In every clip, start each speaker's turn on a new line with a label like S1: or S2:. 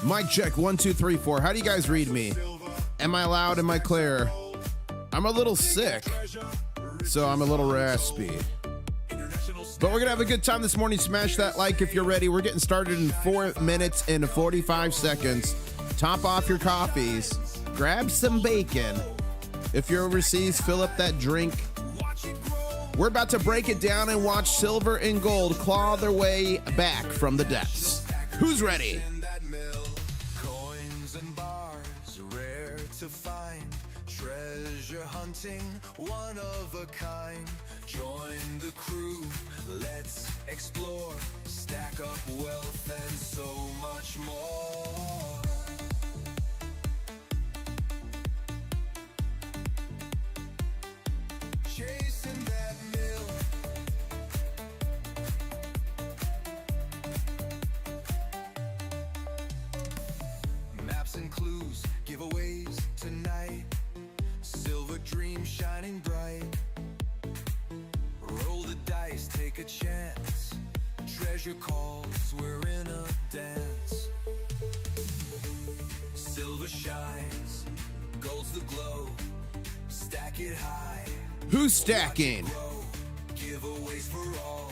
S1: Mic check, 1, 2, 3, 4. How do you guys read me? Am I loud? Am I clear? I'm a little sick, so I'm a little raspy. But we're going to have a good time this morning. Smash that like if you're ready. We're getting started in 4 minutes and 45 seconds. Top off your coffees. Grab some bacon. If you're overseas, fill up that drink. We're about to break it down and watch silver and gold claw their way back from the depths. Who's ready?
S2: Coins and bars, rare to find. Treasure hunting, one of a kind. Join the crew, let's explore. Stack up wealth and so much more. Chasing that mill. Maps and clues, giveaways tonight. Silver dream shining bright. Roll the dice, take a chance. Treasure calls, we're in a dance. Silver shines, gold's the glow. Stack it high.
S1: Who's stacking?
S2: Giveaways for all.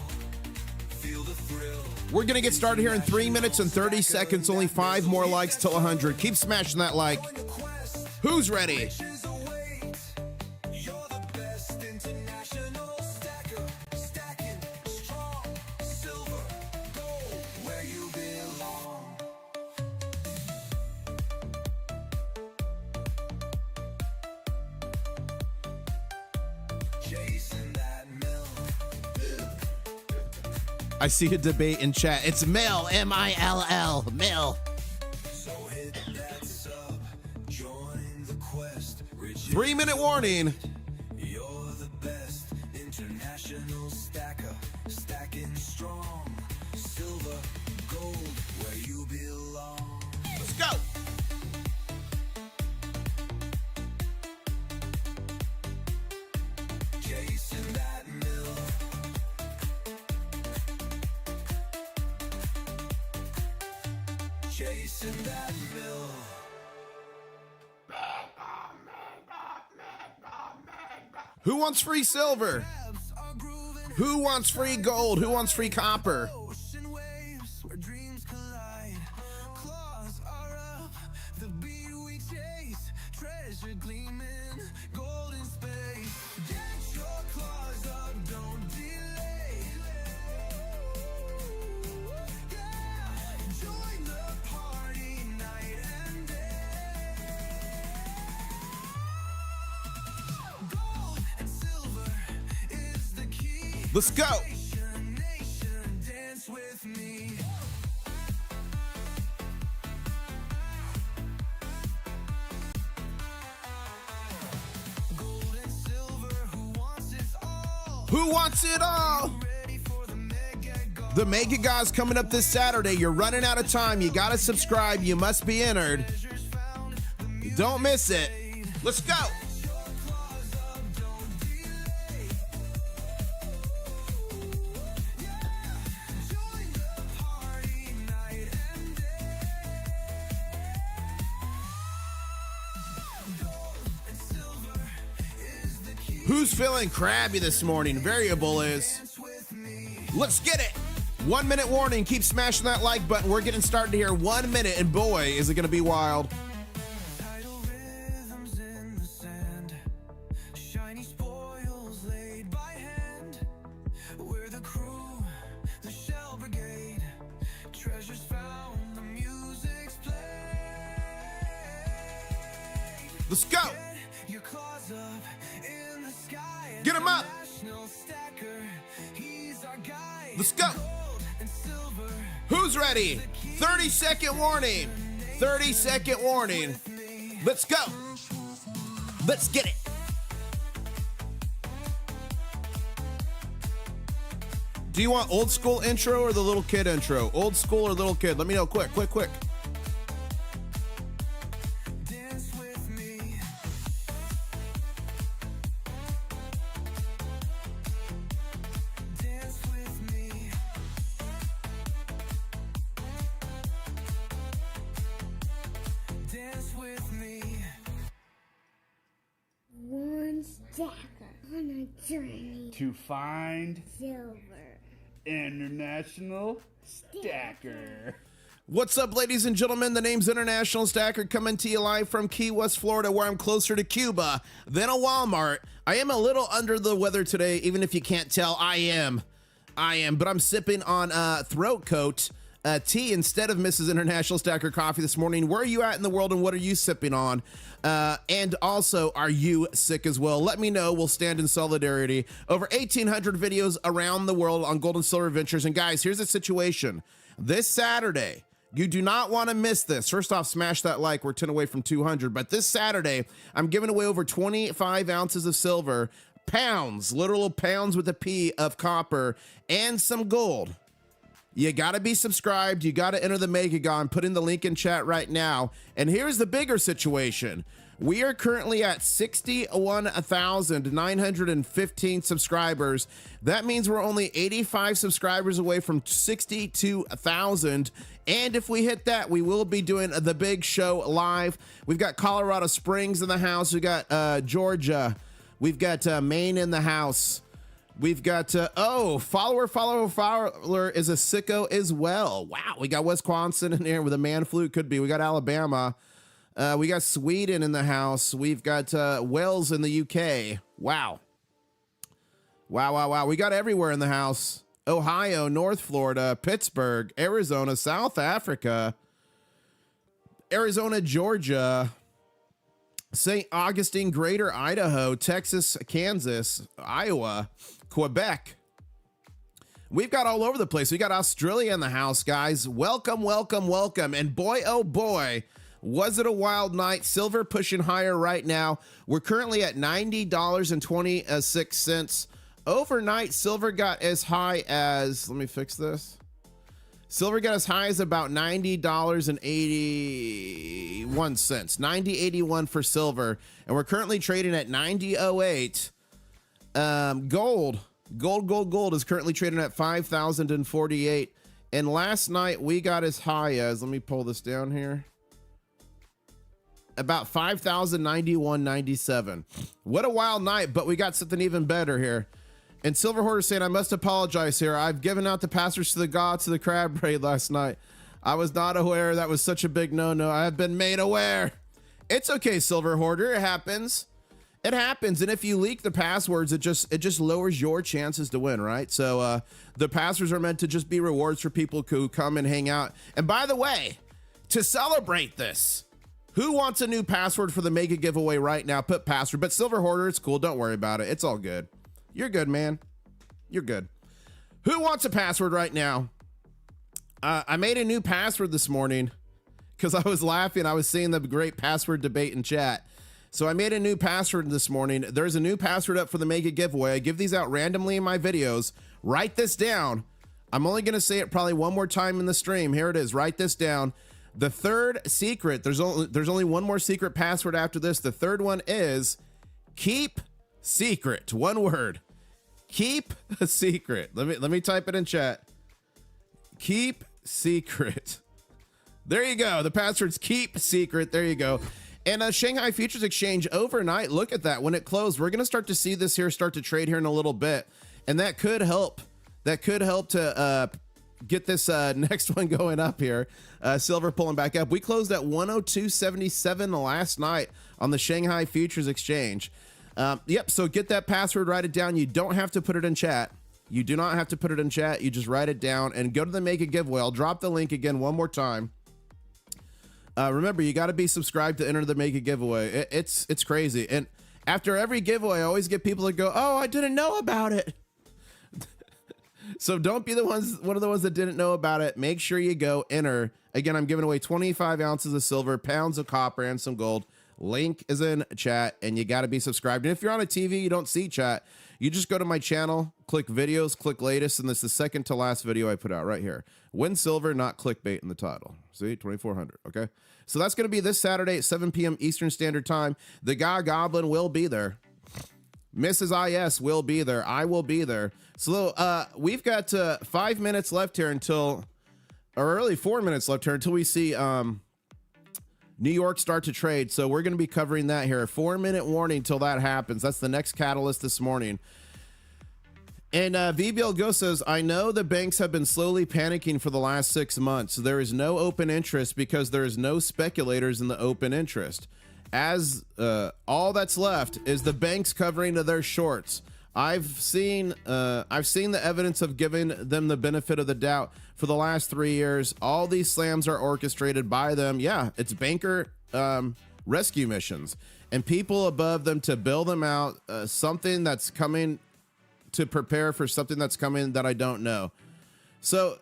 S2: Feel the thrill.
S1: We're going to get started here in 3 minutes and 30 seconds. Only 5 more likes till 100. Keep smashing that like. Who's ready?
S2: You're the best international stacker. Stacking strong. Silver, gold, where you belong. Chasing that mill.
S1: I see a debate in chat. It's Mill, M-I-L-L, Mill.
S2: So hit that sub. Join the quest.
S1: 3-minute warning.
S2: You're the best international stacker. Stacking strong. Silver, gold, where you belong.
S1: Let's go.
S2: Chasing that mill. Chasing that mill.
S1: Who wants free silver? Who wants free gold? Who wants free copper?
S2: Ocean waves where dreams collide. Claws are up, the beat we chase. Treasure gleaming, golden space. Get your claws up, don't delay. Yeah, join the party night and day. Gold and silver is the key.
S1: Let's go.
S2: Nation, dance with me. Gold and silver, who wants it all?
S1: Who wants it all?
S2: Ready for the mega gold.
S1: The Mega God's coming up this Saturday. You're running out of time. You got to subscribe. You must be entered.
S2: Treasures found, the music
S1: Don't miss it. Let's go.
S2: your claws up, don't delay. Yeah, join the party night and day. Gold and silver is the key.
S1: Who's feeling crabby this morning? Variable is.
S2: Dance with me.
S1: Let's get it. 1 minute warning. Keep smashing that like button. We're getting started here. 1 minute, and boy, is it going to be wild.
S2: Tidal rhythms in the sand, shiny spoils laid by hand. We're the crew, the shell brigade, treasures found, the music's played.
S1: Let's go.
S2: Your claws up in the sky.
S1: Get 'em up.
S2: International stacker, he's our guide.
S1: Let's go.
S2: Gold and silver.
S1: Who's ready? 30-second warning. 30-second warning. Let's go. Let's get it. Do you want old school intro or the little kid intro? Old school or little kid? Let me know quick, quick, quick.
S2: Dance with me. Dance with me.
S3: Stacker on a journey
S4: to find
S3: silver.
S4: International Stacker.
S1: What's up, ladies and gentlemen? The name's International Stacker, coming to you live from Key West, Florida, where I'm closer to Cuba than a Walmart. I am a little under the weather today, even if you can't tell. I am, but I'm sipping on throat coat tea instead of Mrs. International Stacker coffee this morning. Where are you at in the world, and what are you sipping on? And also, are you sick as well? Let me know. We'll stand in solidarity. Over 1,800 videos around the world on gold and silver ventures. And guys, here's the situation. This Saturday, you do not want to miss this. First off, smash that like. We're 10 away from 200. But this Saturday, I'm giving away over 25 ounces of silver, pounds, literal pounds with a P of copper, and some gold. You got to be subscribed. You got to enter the Megagon. Put in the link in chat right now. And here's the bigger situation. We are currently at 61,915 subscribers. That means we're only 85 subscribers away from 62,000. And if we hit that, we will be doing the big show live. We've got Colorado Springs in the house. We got Georgia. We've got Maine in the house. We've got, follower is a sicko as well. Wow, we got Wisconsin in here with a man flu, could be. We got Alabama. We got Sweden in the house. We've got Wales in the UK. Wow. Wow. We got everywhere in the house. Ohio, North Florida, Pittsburgh, Arizona, South Africa, Arizona, Georgia, St. Augustine, Greater Idaho, Texas, Kansas, Iowa, Quebec. We've got all over the place. We got Australia in the house, guys. Welcome. And boy, oh boy, was it a wild night. Silver pushing higher right now. We're currently at $90.26. Overnight, silver got as high as, let me fix this. Silver got as high as about $90.81. $90.81 for silver. And we're currently trading at $90.08. Gold is currently trading at 5,048. And last night we got as high as, let me pull this down here, about 5,091.97. What a wild night, but we got something even better here. And Silver Hoarder saying, I must apologize here. I've given out the passwords to the gods to the crab raid last night. I was not aware that was such a big no-no. I have been made aware. It's okay, Silver Hoarder. It happens. It happens. And if you leak the passwords, it just lowers your chances to win, right? So the passwords are meant to just be rewards for people who come and hang out. And by the way, to celebrate this, who wants a new password for the mega giveaway right now? Put password. But Silver Hoarder, it's cool. Don't worry about it. It's all good. You're good, man. You're good. Who wants a password right now? I made a new password this morning because I was laughing. I was seeing the great password debate in chat. So I made a new password this morning. There's a new password up for the mega giveaway. I give these out randomly in my videos. Write this down. I'm only going to say it probably one more time in the stream. Here it is. Write this down. The third secret, there's only one more secret password after this. The third one is keep secret. One word. Keep a secret. Let me type it in chat. Keep secret. There you go. The password's keep secret. There you go. And Shanghai Futures Exchange overnight, look at that. When it closed, we're going to start to see this here start to trade here in a little bit. And that could help. That could help to get this next one going up here. Silver pulling back up. We closed at 102.77 last night on the Shanghai Futures Exchange. Yep, so get that password, write it down. You don't have to put it in chat. You do not have to put it in chat. You just write it down and go to the Mega Giveaway. I'll drop the link again one more time. Remember, you got to be subscribed to enter the Mega Giveaway. It's crazy. And after every giveaway, I always get people that go, oh, I didn't know about it. So don't be one of the ones that didn't know about it. Make sure you go enter. Again, I'm giving away 25 ounces of silver, pounds of copper, and some gold. Link is in chat, and you got to be subscribed. And if you're on a TV, you don't see chat, you just go to my channel, click videos, click latest, and this is the second to last video I put out right here. Win silver, not clickbait in the title. See, 2,400, okay? So that's going to be this Saturday at 7 p.m. Eastern Standard Time. The Guy Goblin will be there. Mrs. IS will be there. I will be there. So we've got 5 minutes left here until, or really 4 minutes left here until we see New York start to trade. So we're going to be covering that here. 4-minute warning till that happens. That's the next catalyst this morning. And VBL Go says, I know the banks have been slowly panicking for the last 6 months. There is no open interest because there is no speculators in the open interest. As all that's left is the banks covering their shorts. I've seen the evidence of giving them the benefit of the doubt for the last 3 years. All these slams are orchestrated by them. Yeah, it's banker rescue missions and people above them to bail them out. Something that's coming to prepare for something that's coming that I don't know. So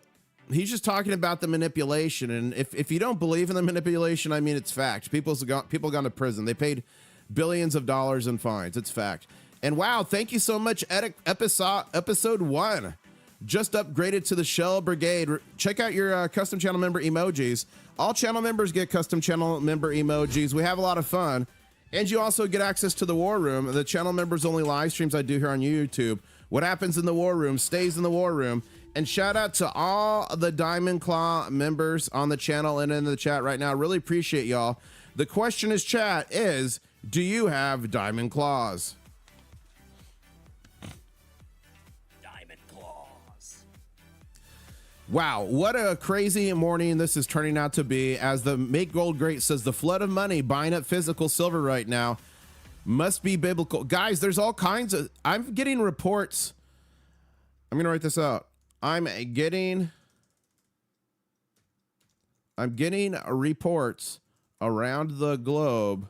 S1: he's just talking about the manipulation. And if you don't believe in the manipulation, I mean, it's fact. People gone to prison. They paid billions of dollars in fines. It's fact. And wow, thank you so much. Episode 1 just upgraded to the Shell Brigade. Check out your custom channel member emojis. All channel members get custom channel member emojis. We have a lot of fun. And you also get access to the War Room, the channel members only live streams I do here on YouTube. What happens in the War Room stays in the War Room. And shout out to all the Diamond Claw members on the channel and in the chat right now. Really appreciate y'all. The question is, chat, is, do you have Diamond Claws? Wow, what a crazy morning this is turning out to be. As the Make Gold Great says, the flood of money buying up physical silver right now must be biblical. Guys, there's all kinds of, I'm getting reports. I'm going to write this out. I'm getting reports around the globe,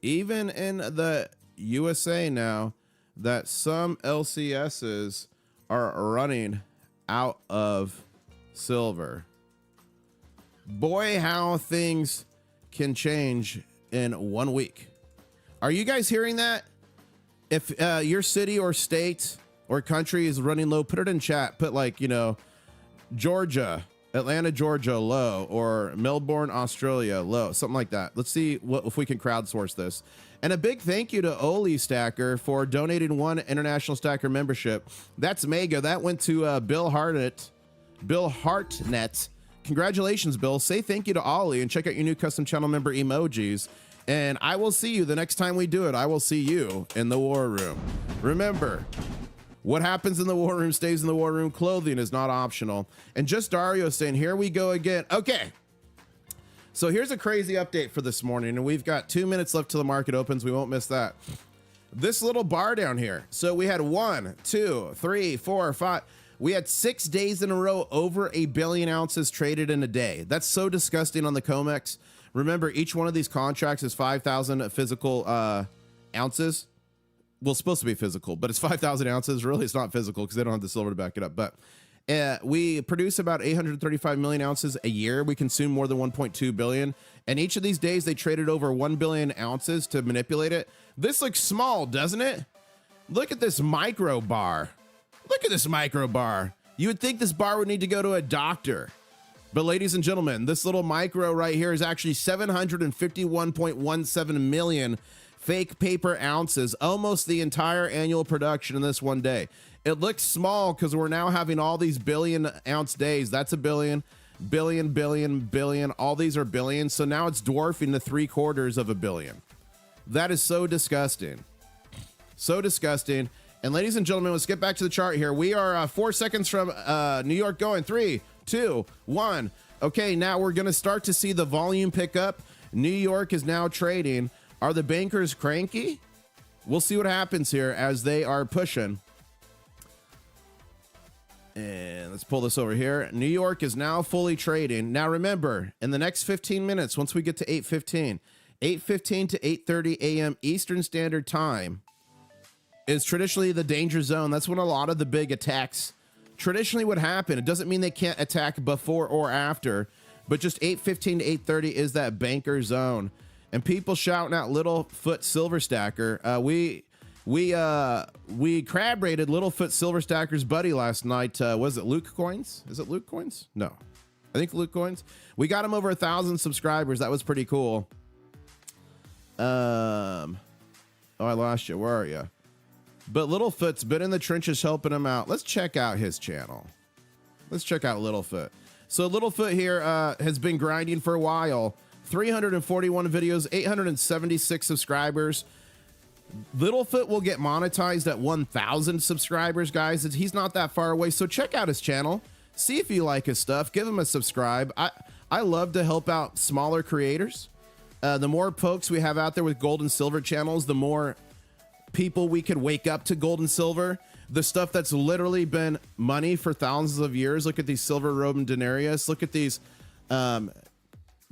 S1: even in the USA now, that some LCSs are running out of silver. Boy, how things can change in 1 week. Are you guys hearing that? If your city or state or country is running low, put it in chat. Put like, Georgia, Atlanta, Georgia, low, or Melbourne, Australia, low, something like that. Let's see if we can crowdsource this. And a big thank you to Intl-Stacker for donating 1 international stacker membership. That's mega. That went to Bill Hartnett. Congratulations, Bill. Say thank you to Ollie and check out your new custom channel member emojis. And I will see you the next time we do it. I will see you in the War Room. Remember, what happens in the War Room stays in the War Room. Clothing is not optional. And just Dario saying, here we go again. Okay. So here's a crazy update for this morning. And we've got 2 minutes left till the market opens. We won't miss that. This little bar down here. So we had 1, 2, 3, 4, 5. We had 6 days in a row over 1 billion ounces traded in a day. That's so disgusting on the COMEX. Remember, each one of these contracts is 5,000 physical ounces. Well, it's supposed to be physical, but it's 5,000 ounces. Really, it's not physical because they don't have the silver to back it up. But we produce about 835 million ounces a year. We consume more than 1.2 billion. And each of these days, they traded over 1 billion ounces to manipulate it. This looks small, doesn't it? Look at this micro bar. Look at this micro bar. You would think this bar would need to go to a doctor. But ladies and gentlemen, this little micro right here is actually 751.17 million fake paper ounces, almost the entire annual production in this one day. It looks small because we're now having all these billion ounce days. That's a billion, billion, billion, billion. All these are billions. So now it's dwarfing the 3/4 of a billion. That is so disgusting. So disgusting. And ladies and gentlemen, let's get back to the chart here. We are 4 seconds from New York going. 3, 2, 1. Okay, now we're going to start to see the volume pick up. New York is now trading. Are the bankers cranky? We'll see what happens here as they are pushing. And let's pull this over here. New York is now fully trading. Now remember, in the next 15 minutes, once we get to 8:15 to 8:30 a.m. Eastern Standard Time is traditionally the danger zone. That's when a lot of the big attacks traditionally would happen. It doesn't mean they can't attack before or after, but just 8:15 to 8:30 is that banker zone. And people shouting out Littlefoot Silver Stacker. We crab rated Littlefoot Silver Stacker's buddy last night. Was it Luke Coins? Is it Luke Coins? No, I think Luke Coins. We got him over 1,000 subscribers. That was pretty cool. Oh, I lost you. Where are you? But Littlefoot's been in the trenches helping him out. Let's check out his channel. Let's check out Littlefoot. So Littlefoot here has been grinding for a while 341 videos, 876 subscribers. Littlefoot will get monetized at 1,000 subscribers, guys. He's not that far away, so check out his channel. See if you like his stuff. Give him a subscribe. I love to help out smaller creators. The more folks we have out there with gold and silver channels, the more people we could wake up to gold and silver. The stuff that's literally been money for thousands of years. Look at these silver Roman denarius. Look at these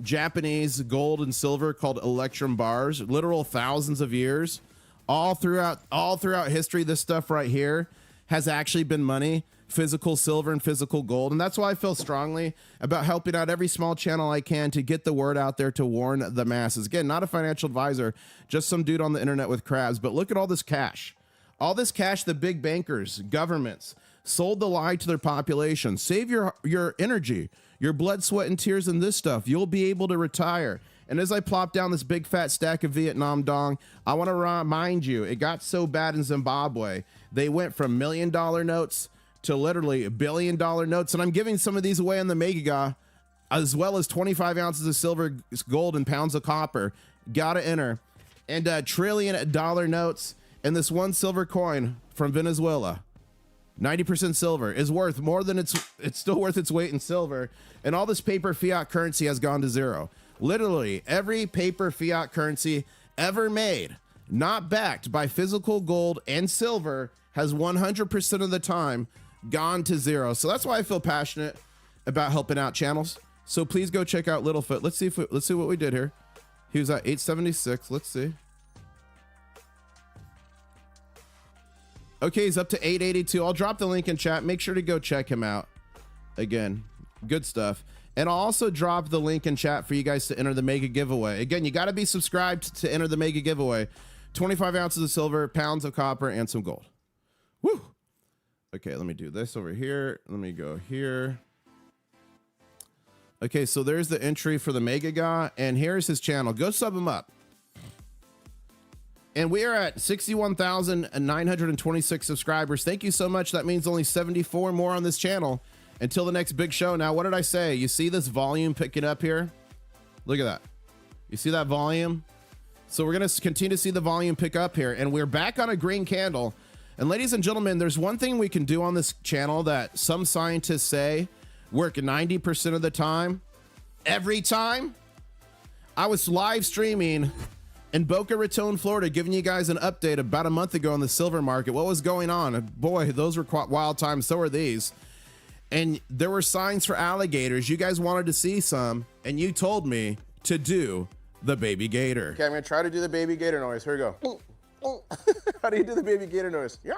S1: Japanese gold and silver called electrum bars. Literal thousands of years. All throughout history, this stuff right here has actually been money, physical silver and physical gold. And that's why I feel strongly about helping out every small channel I can to get the word out there to warn the masses. Again, not a financial advisor, just some dude on the internet with crabs. But look at all this cash. All this cash the big bankers, governments, sold the lie to their population. Save your energy, your blood, sweat, and tears in this stuff. You'll be able to retire. And as I plop down this big fat stack of Vietnam dong, I want to remind you, it got so bad in Zimbabwe. They went from $1 million notes to literally $1 billion notes. And I'm giving some of these away on the Mega, as well as 25 ounces of silver, gold, and pounds of copper. Gotta enter. And $1 trillion notes. And this one silver coin from Venezuela, 90% silver, is worth more than it's still worth its weight in silver. And all this paper fiat currency has gone to zero. Literally every paper fiat currency ever made, not backed by physical gold and silver, has 100% of the time gone to zero. So that's why I feel passionate about helping out channels. So please go check out Littlefoot. Let's see what we did here. He was at 876. Let's see. Okay, he's up to 882. I'll drop the link in chat. Make sure to go check him out. Again, good stuff. And I'll also drop the link in chat for you guys to enter the mega giveaway. Again, you got to be subscribed to enter the mega giveaway. 25 ounces of silver, pounds of copper, and some gold. Woo! Okay, let me do this over here. Let me go here. Okay, so there's the entry for the mega guy, and here's his channel. Go sub him up. And we are at 61,926 subscribers. Thank you so much. That means only 74 more on this channel until the next big show. Now, what did I say? You see this volume picking up here? Look at that. You see that volume? So we're going to continue to see the volume pick up here. And we're back on a green candle. And ladies and gentlemen, there's one thing we can do on this channel that some scientists say work 90% of the time. Every time. I was live streaming in Boca Raton, Florida, giving you guys an update about a month ago on the silver market. What was going on? Boy, those were quite wild times. So are these. And there were signs for alligators. You guys wanted to see some, and you told me to do the baby gator. Okay, I'm gonna try to do the baby gator noise. Here we go. How do you do the baby gator noise? Yeah.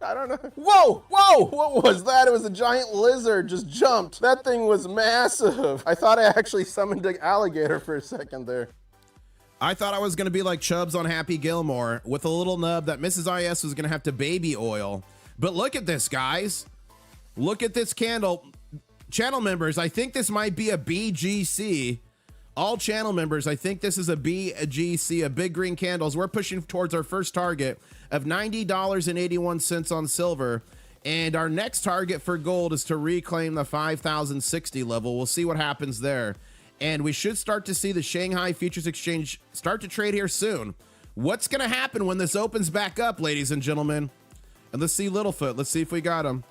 S1: I don't know. Whoa, whoa, what was that? It was a giant lizard just jumped. That thing was massive. I thought I actually summoned an alligator for a second there. I thought I was gonna be like Chubbs on Happy Gilmore with a little nub that Mrs. IS was gonna have to baby oil. But look at this, guys. Look at this candle. Channel members, I think this might be a BGC. All channel members, I think this is a BGC, a big green candles. We're pushing towards our first target of $90.81 on silver. And our next target for gold is to reclaim the 5,060 level. We'll see what happens there. And we should start to see the Shanghai Futures Exchange start to trade here soon. What's going to happen when this opens back up, ladies and gentlemen? And let's see Littlefoot. Let's see if we got him.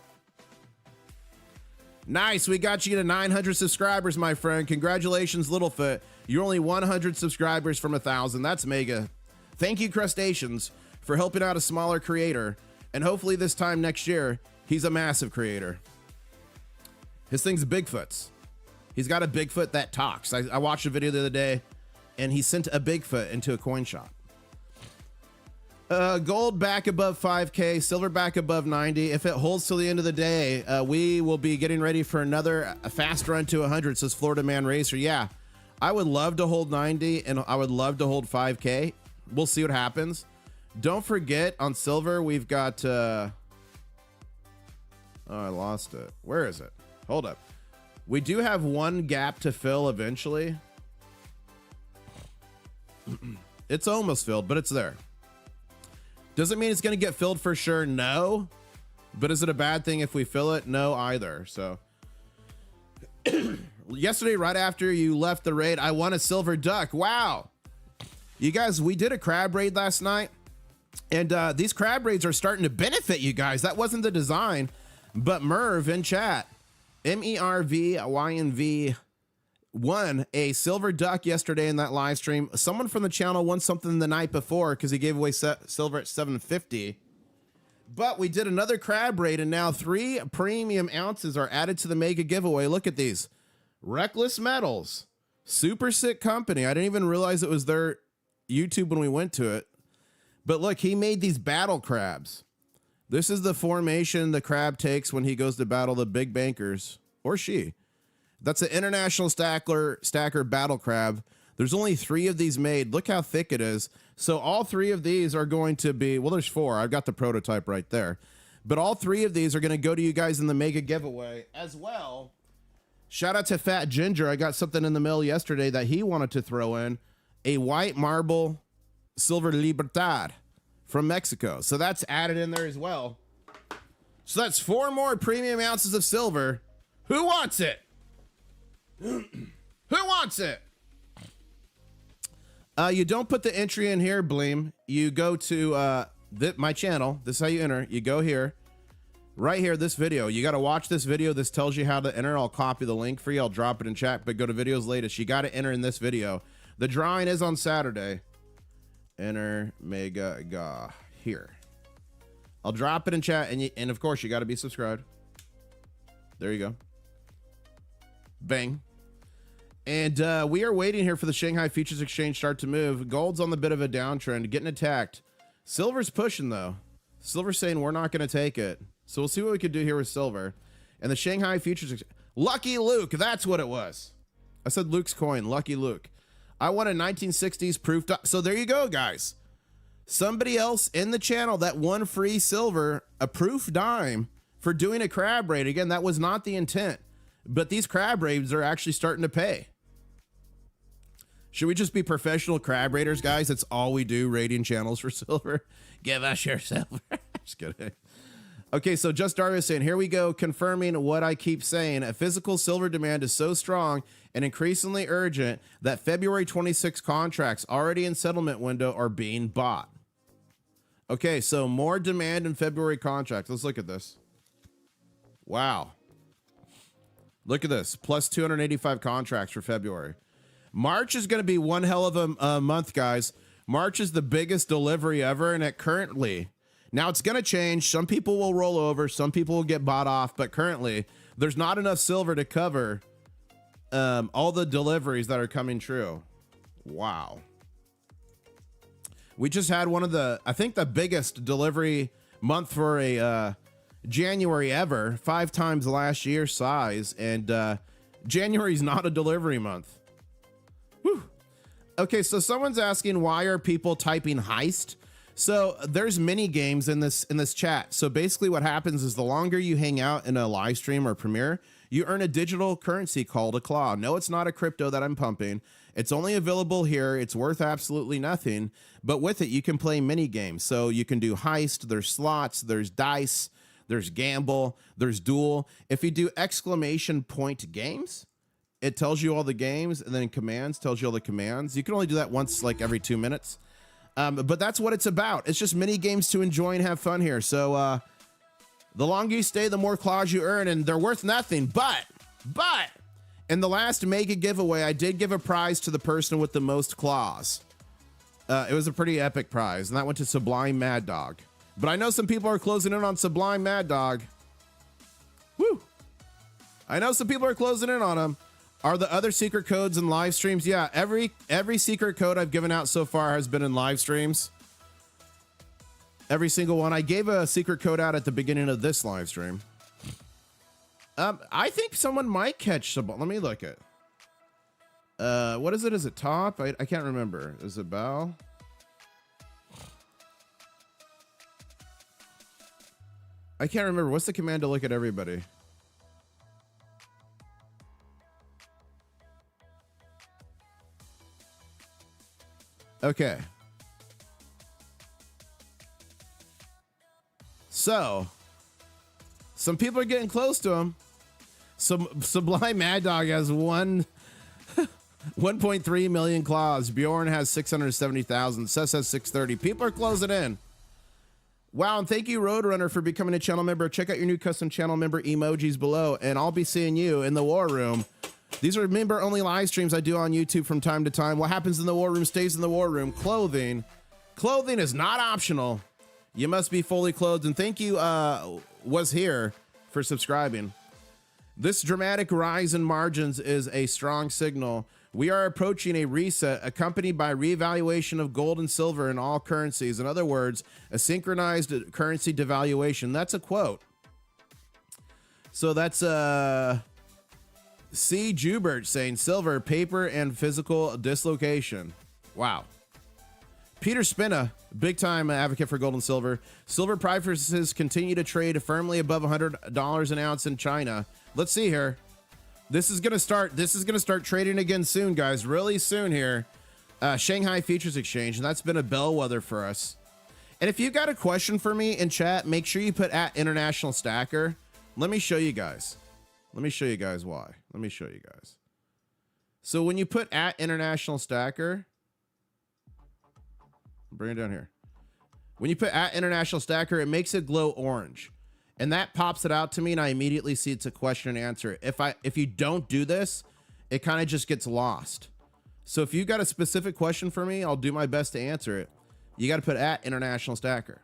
S1: Nice, we got you to 900 subscribers, my friend. Congratulations, Littlefoot. You're only 100 subscribers from 1,000. That's mega. Thank you, Crustaceans, for helping out a smaller creator. And hopefully this time next year, he's a massive creator. His thing's Bigfoot's. He's got a Bigfoot that talks. I watched a video the other day, and he sent a Bigfoot into a coin shop. Gold back above 5K, silver back above 90. If it holds till the end of the day, we will be getting ready for another fast run to 100, says Florida Man Racer. Yeah, I would love to hold 90, and I would love to hold 5K. We'll see what happens. Don't forget, on silver, we've got... oh, I lost it. Where is it? Hold up. We do have one gap to fill eventually. It's almost filled, but it's there. Doesn't mean it's going to get filled for sure. No. But is it a bad thing if we fill it? No, either. So Yesterday, right after you left the raid, I won a silver duck. Wow. You guys, we did a crab raid last night. And these crab raids are starting to benefit you guys. That wasn't the design. But Merv in chat, MERVYNV, won a silver duck yesterday in that live stream. Someone from the channel won something the night before because he gave away silver at 750. But we did another crab raid, and now 3 premium ounces are added to the mega giveaway. Look at these. Reckless Metals. Super sick company. I didn't even realize it was their YouTube when we went to it. But look, he made these battle crabs. This is the formation the crab takes when he goes to battle the big bankers. Or she. That's an international stacker battle crab. There's only 3 of these made. Look how thick it is. So all 3 of these are going to be, well, there's 4. I've got the prototype right there. But all 3 of these are going to go to you guys in the mega giveaway as well. Shout out to Fat Ginger. I got something in the mail yesterday that he wanted to throw in. A white marble silver Libertad from Mexico. So that's added in there as well. So that's 4 more premium ounces of silver. Who wants it? Who wants it? You don't put the entry in here, Bleem. You go to my channel. This is how you enter. You go here. Right here, this video. You got to watch this video. This tells you how to enter. I'll copy the link for you. I'll drop it in chat, but go to videos latest. You got to enter in this video. The drawing is on Saturday. Enter mega ga here. I'll drop it in chat, and of course, you got to be subscribed. There you go. Bang. And we are waiting here for the Shanghai Futures Exchange start to move. Gold's on the bit of a downtrend, getting attacked. Silver's pushing, though. Silver's saying we're not going to take it. So we'll see what we can do here with silver. And the Shanghai Futures... Lucky Luke, that's what it was. I said Luke's coin, Lucky Luke. I won a 1960s proof... So there you go, guys. Somebody else in the channel that won free silver, a proof dime, for doing a crab raid. Again, that was not the intent. But these crab raids are actually starting to pay. Should we just be professional crab raiders, guys? That's all we do, raiding channels for silver. Give us your silver. Just kidding. Okay, so Just Darvis saying, here we go, confirming what I keep saying. A physical silver demand is so strong and increasingly urgent that February 26 contracts already in settlement window are being bought. Okay, so more demand in February contracts. Let's look at this. Wow. Look at this, plus 285 contracts for February. March is going to be one hell of a month, guys. March is the biggest delivery ever, and currently, now it's going to change. Some people will roll over, some people will get bought off, but currently, there's not enough silver to cover all the deliveries that are coming true. Wow. We just had one of the, I think the biggest delivery month for a January ever, 5 times last year's size, and January's not a delivery month. Whew. Okay, so someone's asking, why are people typing heist? So there's mini games in this chat. So basically what happens is the longer you hang out in a live stream or premiere, you earn a digital currency called a claw. No, it's not a crypto that I'm pumping. It's only available here. It's worth absolutely nothing. But with it, you can play mini games. So you can do heist, there's slots, there's dice, there's gamble, there's duel. If you do exclamation point games, it tells you all the games, and then commands tells you all the commands. You can only do that once, like every 2 minutes. But that's what it's about. It's just mini games to enjoy and have fun here. So the longer you stay, the more claws you earn, and they're worth nothing. But in the last mega giveaway, I did give a prize to the person with the most claws. It was a pretty epic prize, and that went to Sublime Mad Dog. But I know some people are closing in on Sublime Mad Dog. Woo! I know some people are closing in on him. Are the other secret codes in live streams? Yeah, every secret code I've given out so far has been in live streams. Every single one. I gave a secret code out at the beginning of this live stream. I think someone might catch some. Let me look at. What is it? Is it top? I can't remember. Is it bow? I can't remember. What's the command to look at everybody? Okay. So, some people are getting close to him. Sublime Mad Dog has 1.3 million claws. Bjorn has 670,000. Sess has 630. People are closing in. Wow, and thank you, Roadrunner, for becoming a channel member. Check out your new custom channel member emojis below, and I'll be seeing you in the War Room. These are member-only live streams I do on YouTube from time to time. What happens in the War Room stays in the War Room. Clothing is not optional. You must be fully clothed, and thank you, Was Here, for subscribing. This dramatic rise in margins is a strong signal. We are approaching a reset accompanied by reevaluation of gold and silver in all currencies. In other words, a synchronized currency devaluation. That's a quote. So that's C. Jubert saying silver, paper, and physical dislocation. Wow. Peter Spina, big time advocate for gold and silver. Silver prices continue to trade firmly above $100 an ounce in China. Let's see here. This is gonna start trading again soon, guys. Really soon here. Shanghai Futures Exchange, and that's been a bellwether for us. And if you got a question for me in chat, make sure you put at International Stacker. Let me show you guys. Let me show you guys why. Let me show you guys. So when you put at International Stacker, bring it down here. When you put at International Stacker, it makes it glow orange. And that pops it out to me, and I immediately see it's a question and answer. If you don't do this, it kind of just gets lost. So if you got a specific question for me, I'll do my best to answer it. You got to put at International Stacker.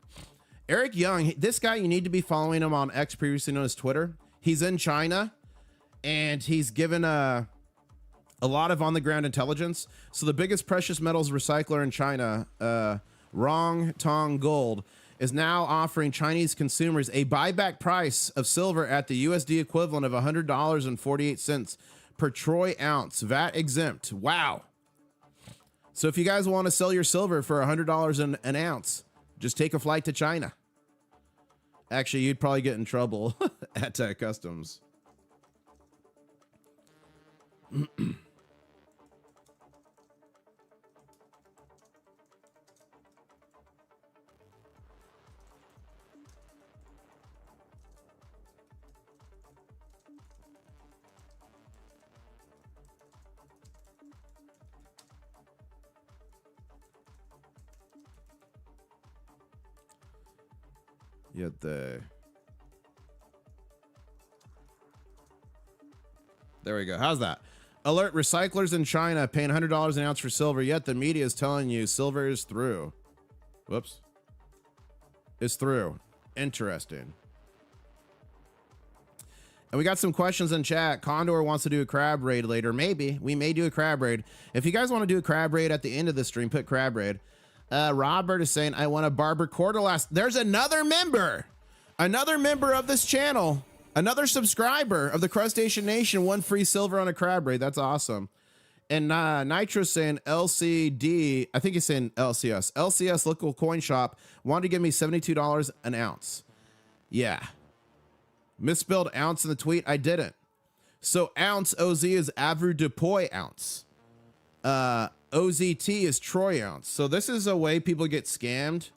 S1: Eric Young, this guy, you need to be following him on X, previously known as Twitter. He's in China, and he's given a lot of on-the-ground intelligence. So the biggest precious metals recycler in China, Rong Tong Gold, is now offering Chinese consumers a buyback price of silver at the USD equivalent of $100.48 per troy ounce, VAT exempt. Wow. So if you guys want to sell your silver for $100 an ounce, just take a flight to China. Actually, you'd probably get in trouble at customs. Yet there we go. How's that? Alert recyclers in China paying $100 an ounce for silver, yet the media is telling you silver is through. Whoops. Is through. Interesting. And we got some questions in chat. Condor wants to do a crab raid later. Maybe. We may do a crab raid. If you guys want to do a crab raid at the end of the stream, put crab raid. Robert is saying, I want a barber quarter last. There's another member of this channel, another subscriber of the Crustacean Nation, won free silver on a crab raid. That's awesome. And Nitro saying LCD, I think he's saying LCS local coin shop wanted to give me $72 an ounce. Yeah. Misspelled ounce in the tweet. I didn't. So ounce OZ is avoirdupois ounce. OZT is troy ounce. So this is a way people get scammed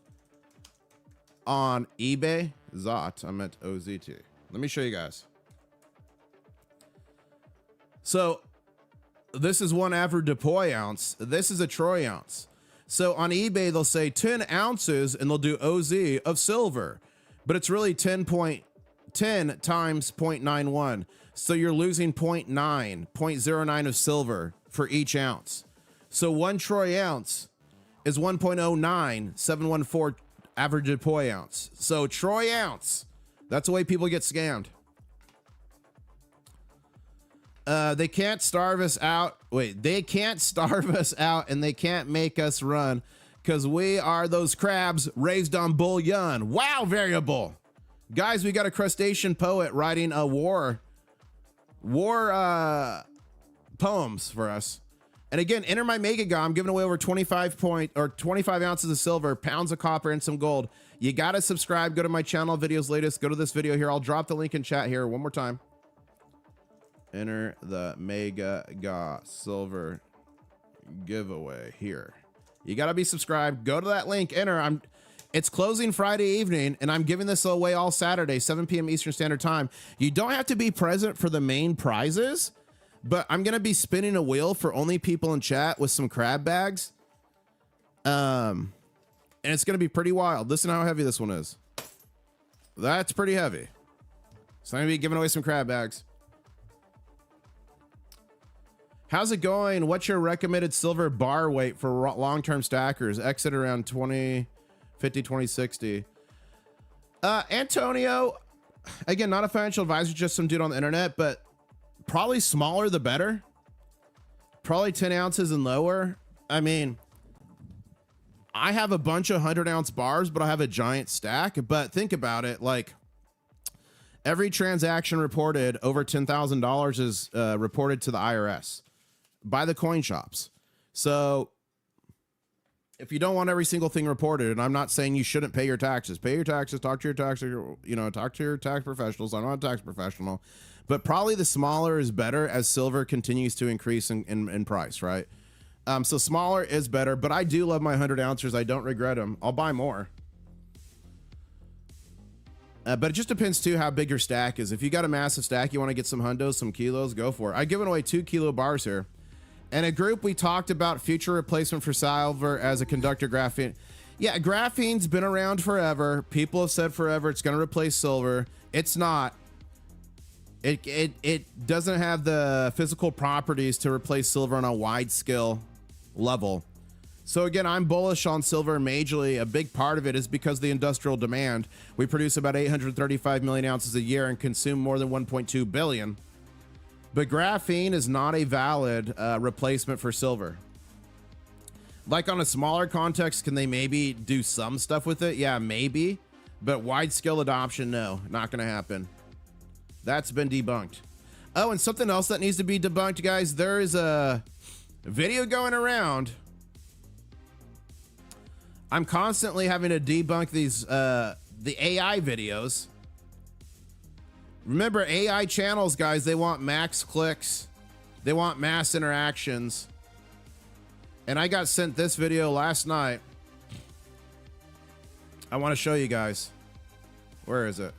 S1: on eBay. Zot, I meant OZT. Let me show you guys. So this is one avoirdupois ounce. This is a troy ounce. So on eBay, they'll say 10 ounces and they'll do OZ of silver, but it's really 10 times 0.91. So you're losing 0.09 of silver for each ounce. So one troy ounce is 1.09714 avoirdupois ounce. So troy ounce, that's the way people get scammed. They can't starve us out. Wait, they can't starve us out and they can't make us run because we are those crabs raised on bullion. Wow, variable. Guys, we got a crustacean poet writing a war poems for us. And again, enter my mega guy. I'm giving away over 25 ounces of silver, pounds of copper, and some gold. You got to subscribe. Go to my channel, videos latest. Go to this video here. I'll drop the link in chat here one more time. Enter the mega guy silver giveaway here. You got to be subscribed. Go to that link. Enter. It's closing Friday evening, and I'm giving this away all Saturday, 7 p.m. Eastern Standard Time. You don't have to be present for the main prizes, but I'm going to be spinning a wheel for only people in chat with some crab bags. And it's going to be pretty wild. Listen how heavy this one is. That's pretty heavy. So I'm going to be giving away some crab bags. How's it going? What's your recommended silver bar weight for long-term stackers? Exit around 2050, 2060. Antonio, again, not a financial advisor, just some dude on the internet, but probably smaller the better. Probably 10 ounces and lower. I mean, I have a bunch of 100-ounce bars, but I have a giant stack. But think about it, like every transaction reported over $10,000 is reported to the IRS by the coin shops. So if you don't want every single thing reported, and I'm not saying you shouldn't pay your taxes, talk to your tax, talk to your tax professionals. I'm not a tax professional, but probably the smaller is better as silver continues to increase in price, right? So smaller is better, but I do love my 100 ounces. I don't regret them. I'll buy more. But it just depends too how big your stack is. If you got a massive stack, you want to get some hundos, some kilos, go for it. I've given away 2 kilo bars here. In a group, we talked about future replacement for silver as a conductor graphene. Yeah, graphene's been around forever. People have said forever it's going to replace silver. It's not. It doesn't have the physical properties to replace silver on a wide scale level. So again, I'm bullish on silver majorly. A big part of it is because of the industrial demand. We produce about 835 million ounces a year and consume more than 1.2 billion. But graphene is not a valid replacement for silver. Like on a smaller context, can they maybe do some stuff with it? Yeah, maybe. But wide scale adoption, no, not going to happen. That's been debunked. Oh, and something else that needs to be debunked, guys. There is a video going around. I'm constantly having to debunk these the AI videos. Remember, AI channels, guys, they want max clicks. They want mass interactions. And I got sent this video last night. I want to show you guys. Where is it?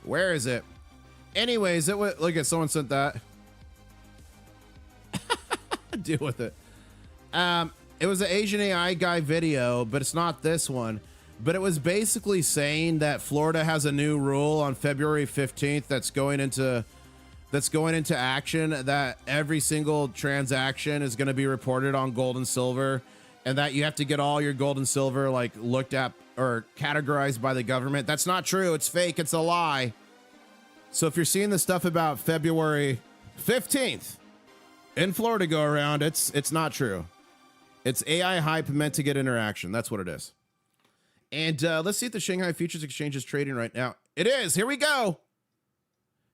S1: Where is it? Anyways, look at someone sent that. Deal with it. It was an Asian AI guy video, but it's not this one. But it was basically saying that Florida has a new rule on February 15th that's going into action, that every single transaction is going to be reported on gold and silver, and that you have to get all your gold and silver like looked at or categorized by the government. That's not true. It's fake. It's a lie. So if you're seeing the stuff about February 15th in Florida go around, it's not true. It's AI hype meant to get interaction. That's what it is. And let's see if the Shanghai Futures Exchange is trading right now. It is. Here we go.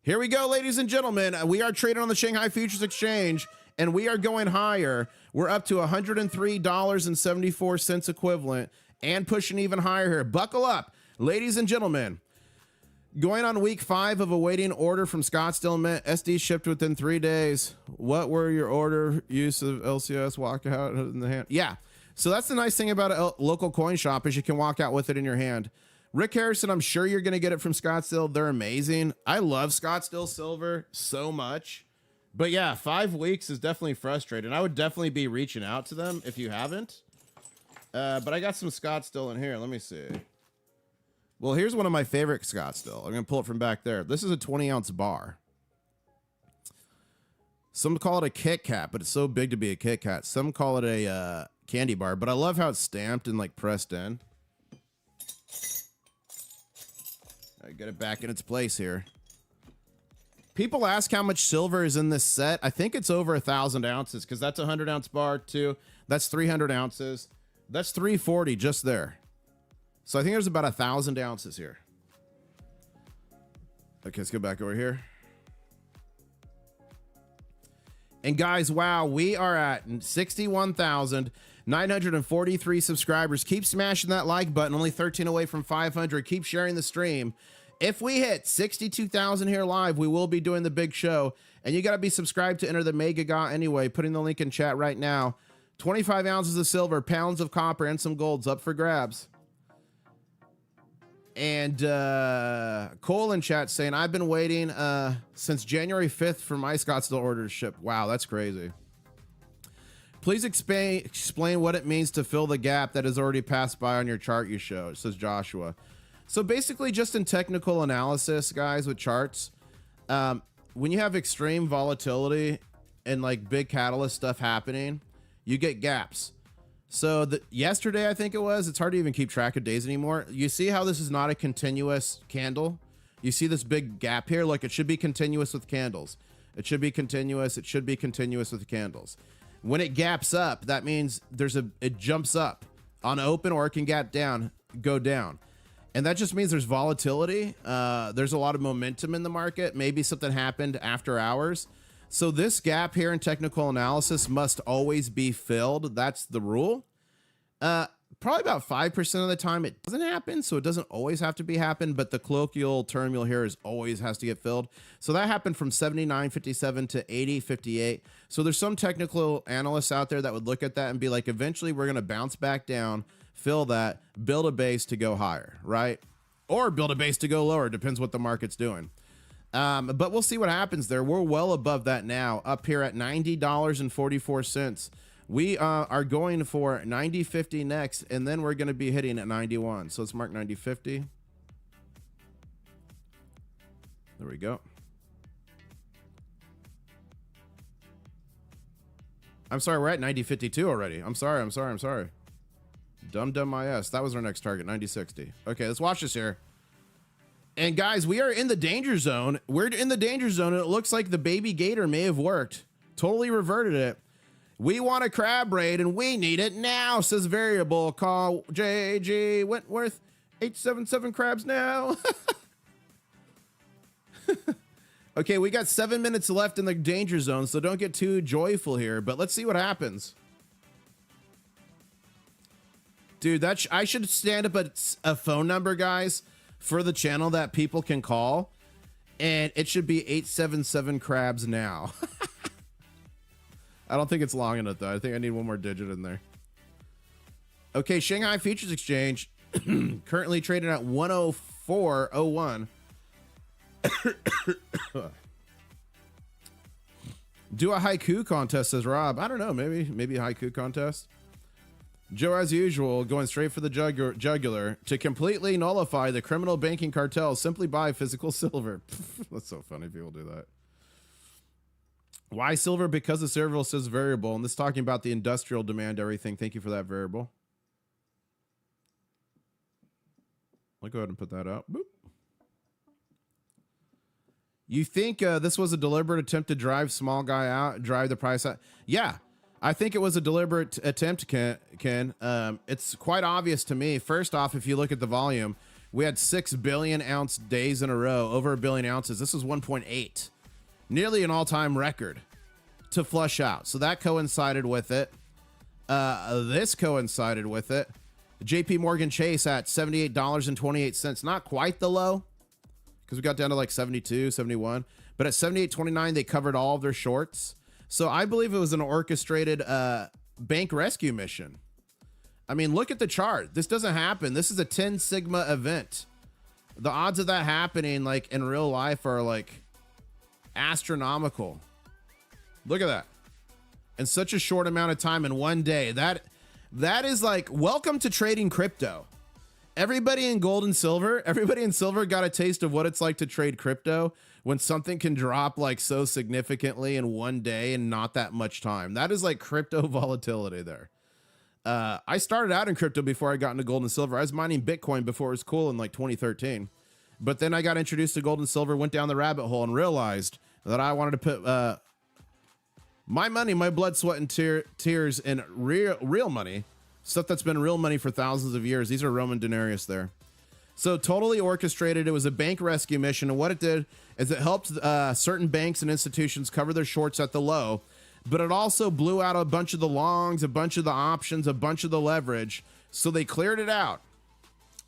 S1: Here we go, ladies and gentlemen. We are trading on the Shanghai Futures Exchange, and we are going higher. We're up to $103.74 equivalent and pushing even higher here. Buckle up, ladies and gentlemen. Going on week 5 of awaiting order from Scottsdale Mint. SD shipped within 3 days. What were your order use of LCS walkout in the hand? Yeah. So that's the nice thing about a local coin shop is you can walk out with it in your hand. Rick Harrison, I'm sure you're going to get it from Scottsdale. They're amazing. I love Scottsdale Silver so much. But yeah, 5 weeks is definitely frustrating. I would definitely be reaching out to them if you haven't. But I got some Scottsdale in here. Let me see. Well, here's one of my favorite Scottsdale. I'm going to pull it from back there. This is a 20-ounce bar. Some call it a Kit Kat, but it's so big to be a Kit Kat. Some call it a candy bar, but I love how it's stamped and like pressed in. I get it back in its place here. People ask how much silver is in this set. I think it's over 1,000 ounces because that's a 100-ounce bar too. That's 300 ounces. That's 340 just there. So I think there's about 1,000 ounces here. Okay, let's go back over here. And guys, wow, we are at 61,943 subscribers. Keep smashing that like button. Only 13 away from 500. Keep sharing the stream. If we hit 62,000 here live, we will be doing the big show. And you got to be subscribed to enter the Mega Ga anyway. Putting the link in chat right now. 25 ounces of silver, pounds of copper, and some gold's up for grabs. And Cole in chat saying, I've been waiting since January 5th for my Scottsdale order to ship. Wow, that's crazy. Please explain what it means to fill the gap that has already passed by on your chart you show, says Joshua. So basically just in technical analysis, guys, with charts, when you have extreme volatility and like big catalyst stuff happening, you get gaps. So yesterday, I think it was, it's hard to even keep track of days anymore. You see how this is not a continuous candle? You see this big gap here? Look, it should be continuous with candles. It should be continuous. It should be continuous with candles. When it gaps up, that means it jumps up on open, or it can gap down, go down. And that just means there's volatility. There's a lot of momentum in the market. Maybe something happened after hours. So this gap here in technical analysis must always be filled. That's the rule. Probably about 5% of the time it doesn't happen, so it doesn't always have to be happen, but the colloquial term you'll hear is always has to get filled. So that happened from 79.57 to 80.58. So there's some technical analysts out there that would look at that and be like, eventually we're going to bounce back down, fill that, build a base to go higher, right? Or build a base to go lower, depends what the market's doing. But we'll see what happens there. We're well above that now, up here at $90.44. We are going for 90.50 next, and then we're going to be hitting at 91. So let's mark 90.50. There we go. I'm sorry, we're at 90.52 already. I'm sorry. Dumb my ass. That was our next target, 90.60. Okay, let's watch this here. And guys, we are in the danger zone. We're in the danger zone, and it looks like the baby gator may have worked. Totally reverted it. We want a crab raid, and we need it now, says Variable. Call JG Wentworth. 877 crabs now. Okay, we got 7 minutes left in the danger zone, so don't get too joyful here, but let's see what happens. Dude, I should stand up a phone number, guys, for the channel that people can call, and it should be 877 crabs now. I don't think it's long enough, though. I think I need one more digit in there. Okay, Shanghai Futures Exchange currently trading at 104.01. Do a haiku contest, says Rob. I don't know, maybe a haiku contest. Joe, as usual, going straight for the jugular. To completely nullify the criminal banking cartel, simply buy physical silver. That's so funny, people do that. Why silver? Because the server says variable, and this is talking about the industrial demand, everything. Thank you for that variable. I'll go ahead and put that out. Boop. You think this was a deliberate attempt to drive small guy out, drive the price out? Yeah, I think it was a deliberate attempt, Ken. It's quite obvious to me. First off, if you look at the volume, we had 6 billion ounce days in a row, over 1 billion ounces. This was 1.8. Nearly an all-time record to flush out. So that coincided with it. This coincided with it. JP Morgan Chase at $78.28. Not quite the low, because we got down to like 72, 71. But at 78.29, they covered all of their shorts. So I believe it was an orchestrated bank rescue mission. I mean, look at the chart. This doesn't happen. This is a 10 sigma event. The odds of that happening like in real life are like astronomical. Look at that. In such a short amount of time in one day. That is like, welcome to trading crypto. Everybody in gold and silver, everybody in silver got a taste of what it's like to trade crypto when something can drop like so significantly in one day and not that much time. That is like crypto volatility there. I started out in crypto before I got into gold and silver. I was mining Bitcoin before it was cool in like 2013. But then I got introduced to gold and silver, went down the rabbit hole and realized that I wanted to put my money, my blood, sweat, and tears in real money. Stuff that's been real money for thousands of years. These are Roman denarius there. So totally orchestrated. It was a bank rescue mission. And what it did is it helped certain banks and institutions cover their shorts at the low. But it also blew out a bunch of the longs, a bunch of the options, a bunch of the leverage. So they cleared it out.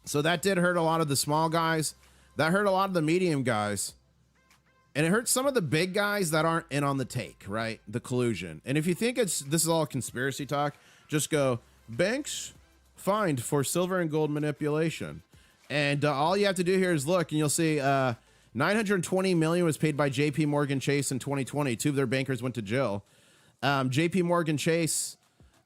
S1: So that did hurt a lot of the small guys. That hurt a lot of the medium guys. And it hurts some of the big guys that aren't in on the take, right? The collusion. And if you think this is all conspiracy talk, just go, banks fined for silver and gold manipulation. And all you have to do here is look, and you'll see $920 million was paid by JP Morgan Chase in 2020. 2 of their bankers went to jail. JP Morgan Chase,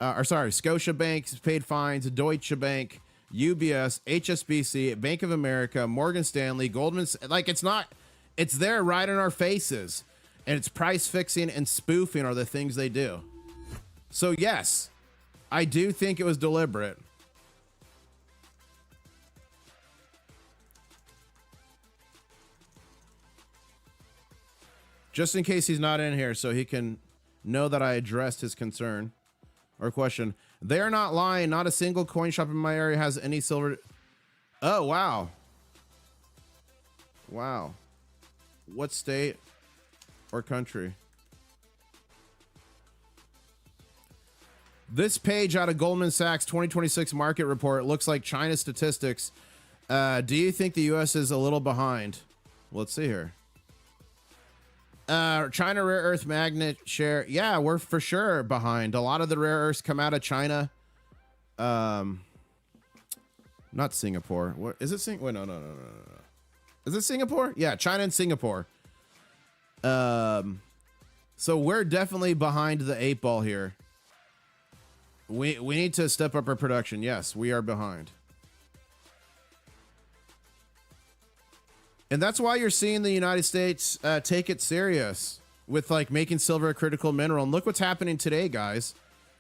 S1: Scotiabank paid fines, Deutsche Bank, UBS, HSBC, Bank of America, Morgan Stanley, Goldman. Like, it's there right in our faces. And it's price fixing and spoofing are the things they do. So yes, I do think it was deliberate. Just in case he's not in here so he can know that I addressed his concern or question. They are not lying. Not a single coin shop in my area has any silver. Oh, wow. Wow. What state or country? This page out of Goldman Sachs 2026 market report looks like China statistics. Do you think the U.S. is a little behind? Let's see here. China rare earth magnet share. Yeah, we're for sure behind. A lot of the rare earths come out of China. Not Singapore. What is it? Wait, no. Is it Singapore? Yeah, China and Singapore. So we're definitely behind the 8 ball here. We need to step up our production. Yes, we are behind. And that's why you're seeing the United States take it serious with like making silver a critical mineral. And look what's happening today, guys.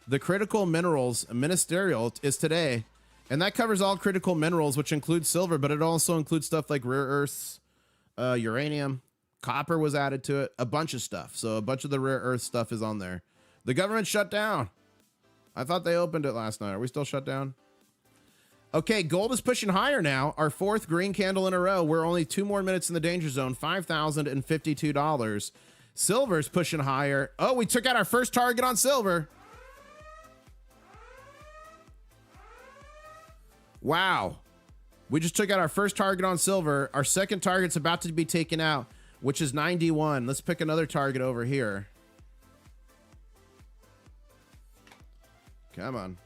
S1: The critical minerals ministerial is today. And that covers all critical minerals, which includes silver, but it also includes stuff like rare earths, uranium, copper was added to it, a bunch of stuff. So a bunch of the rare earth stuff is on there. The government shut down. I thought they opened it last night. Are we still shut down? Okay, gold is pushing higher now. Our 4th green candle in a row. We're only 2 more minutes in the danger zone. $5,052. Silver's pushing higher. Oh, we took out our first target on silver. Wow. We just took out our first target on silver. Our second target's about to be taken out, which is 91. Let's pick another target over here. Come on.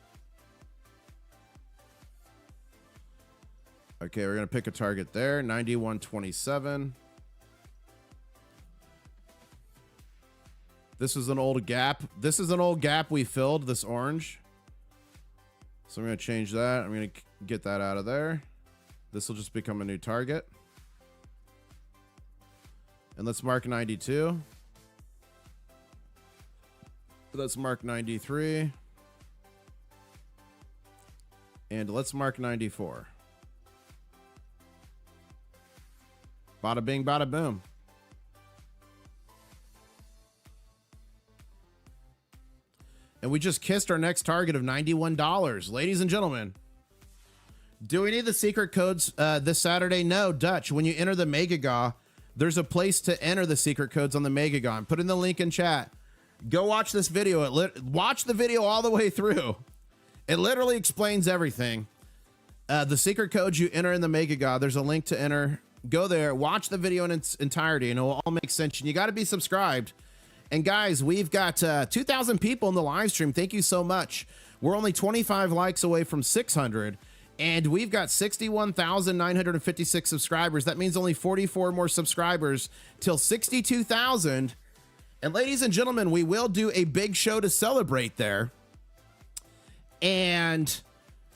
S1: Okay, we're going to pick a target there. 91.27. This is an old gap. This is an old gap we filled, this orange. So I'm going to change that. I'm going to get that out of there. This will just become a new target. And let's mark 92. Let's mark 93. And let's mark 94. Bada bing, bada boom. And we just kissed our next target of $91. Ladies and gentlemen, do we need the secret codes this Saturday? No, Dutch. When you enter the Megaga, there's a place to enter the secret codes on the Megaga. I'm putting the link in chat. Go watch this video. Watch the video all the way through. It literally explains everything. The secret codes you enter in the Megaga, there's a link to enter. Go there, watch the video in its entirety, and it will all make sense. And you got to be subscribed. And guys, we've got 2,000 people in the live stream. Thank you so much. We're only 25 likes away from 600, and we've got 61,956 subscribers. That means only 44 more subscribers till 62,000. And ladies and gentlemen, we will do a big show to celebrate there. And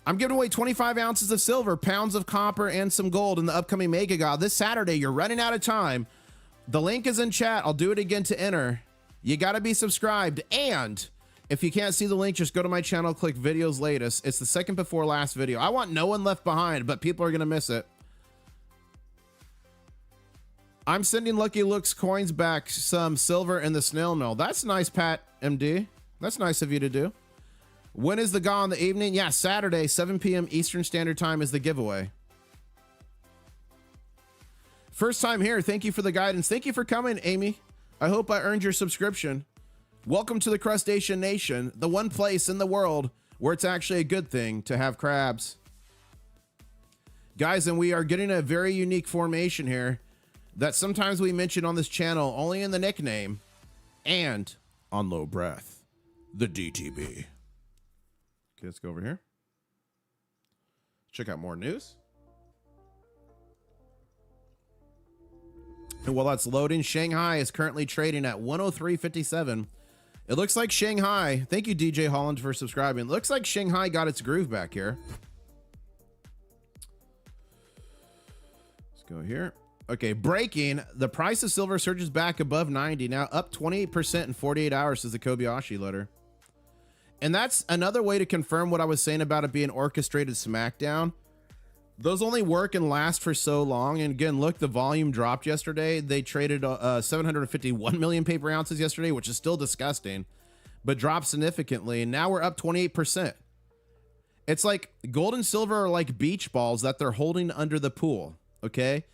S1: I'm giving away 25 ounces of silver, pounds of copper, and some gold in the upcoming Megaga this Saturday. You're running out of time. The link is in chat. I'll do it again to enter. You got to be subscribed. And if you can't see the link, just go to my channel, click videos latest. It's the second before last video. I want no one left behind, but people are going to miss it. I'm sending Lucky Looks coins back, some silver in the snail mail. That's nice, Pat MD. That's nice of you to do. When is the GA in the evening? Yeah, Saturday, 7 p.m. Eastern Standard Time is the giveaway. First time here. Thank you for the guidance. Thank you for coming, Amy. I hope I earned your subscription. Welcome to the Crustacean Nation, the one place in the world where it's actually a good thing to have crabs. Guys, and we are getting a very unique formation here. that sometimes we mention on this channel only in the nickname and on low breath, the DTB. Okay, let's go over here. Check out more news. And while that's loading, Shanghai is currently trading at 103.57. It looks like Shanghai, thank you DJ Holland for subscribing. It looks like Shanghai got its groove back here. Let's go here. Okay, breaking. The price of silver surges back above 90, now up 28% in 48 hours, says the Kobayashi letter. And that's another way to confirm what I was saying about it being orchestrated smackdown. Those only work and last for so long. And again, look, the volume dropped yesterday. They traded 751 million paper ounces yesterday, which is still disgusting, but dropped significantly. And now we're up 28%. It's like gold and silver are like beach balls that they're holding under the pool. Okay.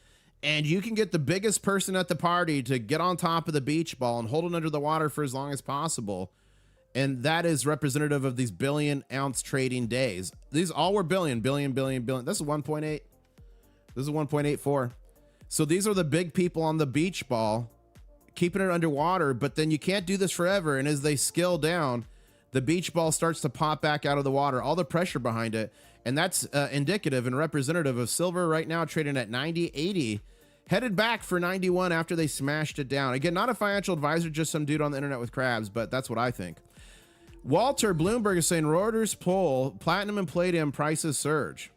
S1: And you can get the biggest person at the party to get on top of the beach ball and hold it under the water for as long as possible. And that is representative of these billion ounce trading days. These all were billion. This is 1.8. This is 1.84. So these are the big people on the beach ball, keeping it underwater, but then you can't do this forever. And as they scale down, the beach ball starts to pop back out of the water, all the pressure behind it. And that's indicative and representative of silver right now trading at 90.80, headed back for 91 after they smashed it down. Again, not a financial advisor, just some dude on the internet with crabs, but that's what I think. Walter Bloomberg is saying Reuters poll, platinum and palladium prices surge.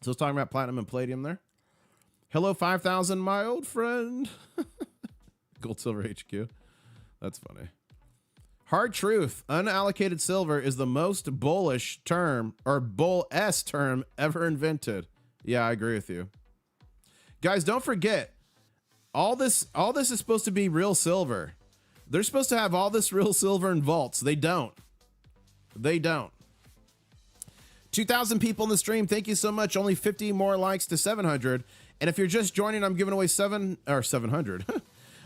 S1: So it's talking about platinum and palladium there. Hello, 5,000, my old friend. Gold Silver HQ. That's funny. Hard truth. Unallocated silver is the most bullish term, or bull-s term, ever invented. Yeah, I agree with you. Guys, don't forget, all this is supposed to be real silver. They're supposed to have all this real silver in vaults. They don't. They don't. 2,000 people in the stream. Thank you so much. Only 50 more likes to 700. And if you're just joining, I'm giving away 700.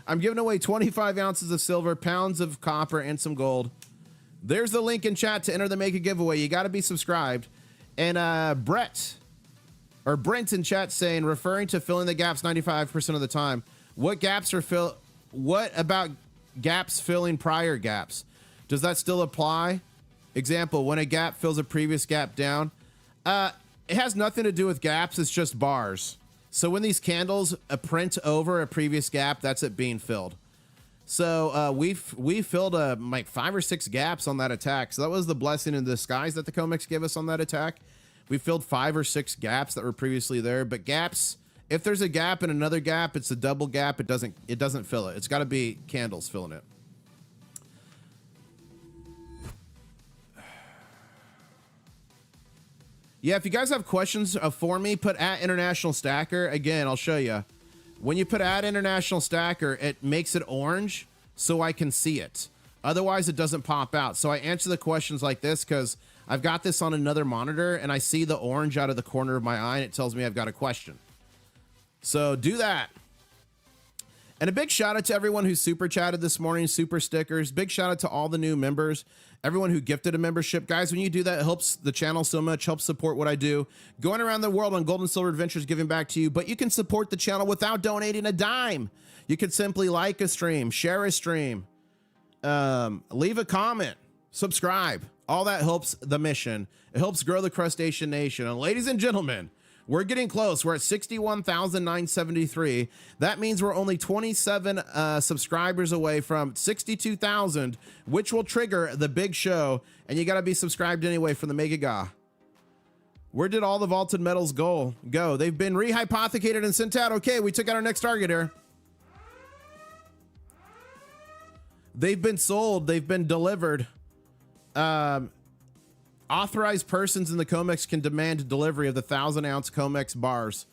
S1: I'm giving away 25 ounces of silver, pounds of copper, and some gold. There's the link in chat to enter the Make a Giveaway. You got to be subscribed. And Brent in chat saying, referring to filling the gaps 95% of the time. What gaps are fill? What about gaps filling prior gaps? Does that still apply? Example, when a gap fills a previous gap down. It has nothing to do with gaps. It's just bars. So when these candles print over a previous gap, that's it being filled. So we filled like 5 or 6 gaps on that attack. So that was the blessing in disguise that the COMEX gave us on that attack. We filled 5 or 6 gaps that were previously there. But gaps, if there's a gap and another gap, it's a double gap. It doesn't fill it. It's got to be candles filling it. Yeah, if you guys have questions for me, put at International Stacker. Again, I'll show you. When you put at International Stacker, it makes it orange so I can see it. Otherwise, it doesn't pop out. So I answer the questions like this because I've got this on another monitor and I see the orange out of the corner of my eye and it tells me I've got a question. So do that. And a big shout out to everyone who super chatted this morning, super stickers. Big shout out to all the new members, everyone who gifted a membership. Guys, when you do that, it helps the channel so much, helps support what I do. Going around the world on gold and silver adventures, giving back to you. But you can support the channel without donating a dime. You can simply like a stream, share a stream, leave a comment, subscribe. All that helps the mission. It helps grow the Crustacean Nation. And ladies and gentlemen, we're getting close. We're at 61,973. That means we're only 27 subscribers away from 62,000, which will trigger the big show. And you got to be subscribed anyway for the Mega Ga. Where did all the vaulted metals go? They've been rehypothecated and sent out. Okay, we took out our next target here. They've been sold. They've been delivered. Authorized persons in the COMEX can demand delivery of the 1,000-ounce COMEX bars.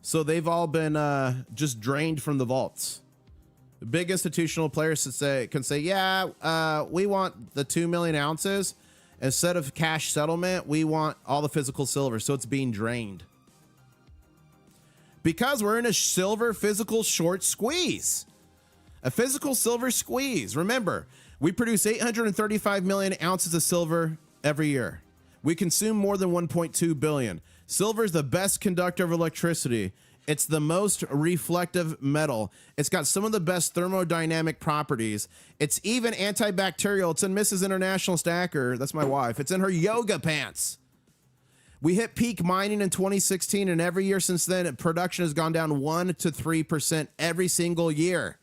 S1: So they've all been just drained from the vaults. The big institutional players can say, yeah, we want the 2 million ounces. Instead of cash settlement, we want all the physical silver. So it's being drained. Because we're in a silver physical short squeeze. A physical silver squeeze. Remember, we produce 835 million ounces of silver every year. We consume more than 1.2 billion. Silver is the best conductor of electricity. It's the most reflective metal. It's got some of the best thermodynamic properties. It's even antibacterial. It's in Mrs. International Stacker. That's my wife. It's in her yoga pants. We hit peak mining in 2016, and every year since then, production has gone down 1 to 3% every single year.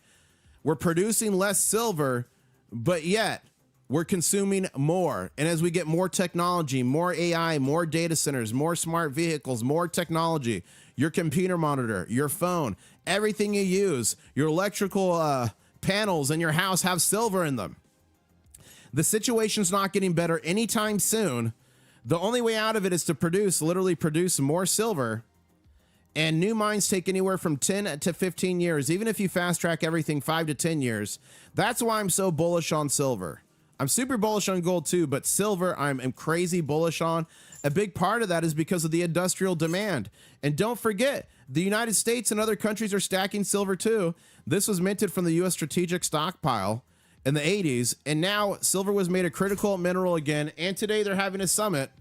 S1: We're producing less silver, but yet we're consuming more. And as we get more technology, more AI, more data centers, more smart vehicles, more technology, your computer monitor, your phone, everything you use, your electrical panels in your house have silver in them. The situation's not getting better anytime soon. The only way out of it is to literally produce more silver. And new mines take anywhere from 10 to 15 years, even if you fast track everything 5 to 10 years. That's why I'm so bullish on silver. I'm super bullish on gold too, but silver I'm crazy bullish on. A big part of that is because of the industrial demand. And don't forget, the United States and other countries are stacking silver too. This was minted from the U.S. strategic stockpile in the 80s, and now silver was made a critical mineral again, and today they're having a summit.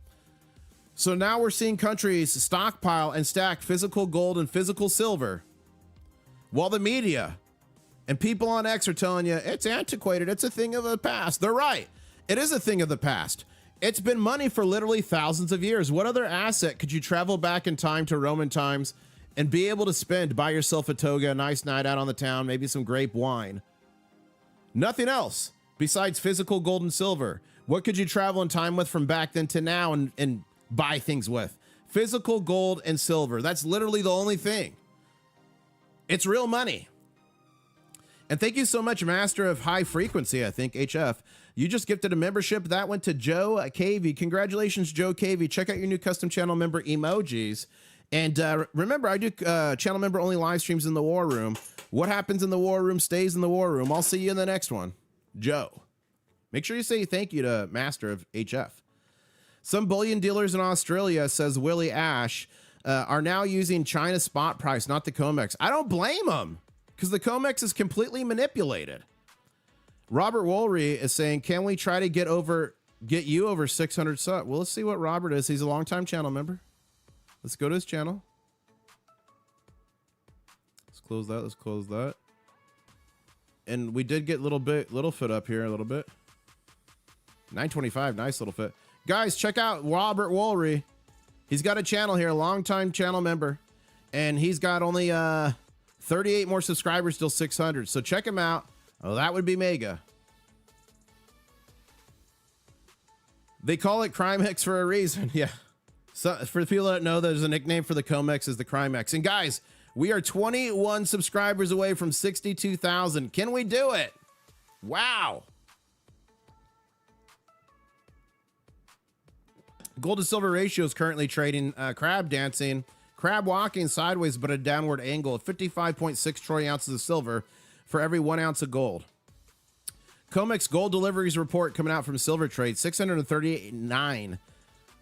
S1: So now we're seeing countries stockpile and stack physical gold and physical silver, while the media and people on X are telling you it's antiquated, it's a thing of the past. They're right. It is a thing of the past. It's been money for literally thousands of years. What other asset could you travel back in time to Roman times and be able to spend, buy yourself a toga, a nice night out on the town, maybe some grape wine? Nothing else besides physical gold and silver. What could you travel in time with from back then to now and buy things with? Physical gold and silver. That's literally the only thing. It's real money. And thank you so much, Master of High Frequency, I think, HF. You just gifted a membership. That went to Joe Cavey. Congratulations, Joe Cavey. Check out your new custom channel member emojis. And remember, I do channel member only live streams in the War Room. What happens in the War Room stays in the War Room. I'll see you in the next one. Joe. Make sure you say thank you to Master of HF. Some bullion dealers in Australia, says Willie Ash, are now using China's spot price, not the COMEX. I don't blame them, because the COMEX is completely manipulated. Robert Wolry is saying, can we try to get you over 600 subs? Well, let's see what Robert is. He's a longtime channel member. Let's go to his channel. Let's close that. Let's close that. And we did get Littlefoot up here a little bit. 925, nice little fit. Guys, check out Robert Wolry. He's got a channel here, longtime channel member. And he's got only 38 more subscribers, still 600. So check him out. Oh, that would be mega. They call it CrimeX for a reason. Yeah. So for the people that don't know, there's a nickname for the COMEX is the CrimeX. And guys, we are 21 subscribers away from 62,000. Can we do it? Wow. Gold to silver ratio is currently trading crab dancing, crab walking sideways, but a downward angle of 55.6 troy ounces of silver for every 1 ounce of gold. COMEX gold deliveries report coming out from Silver Trade, 638.9.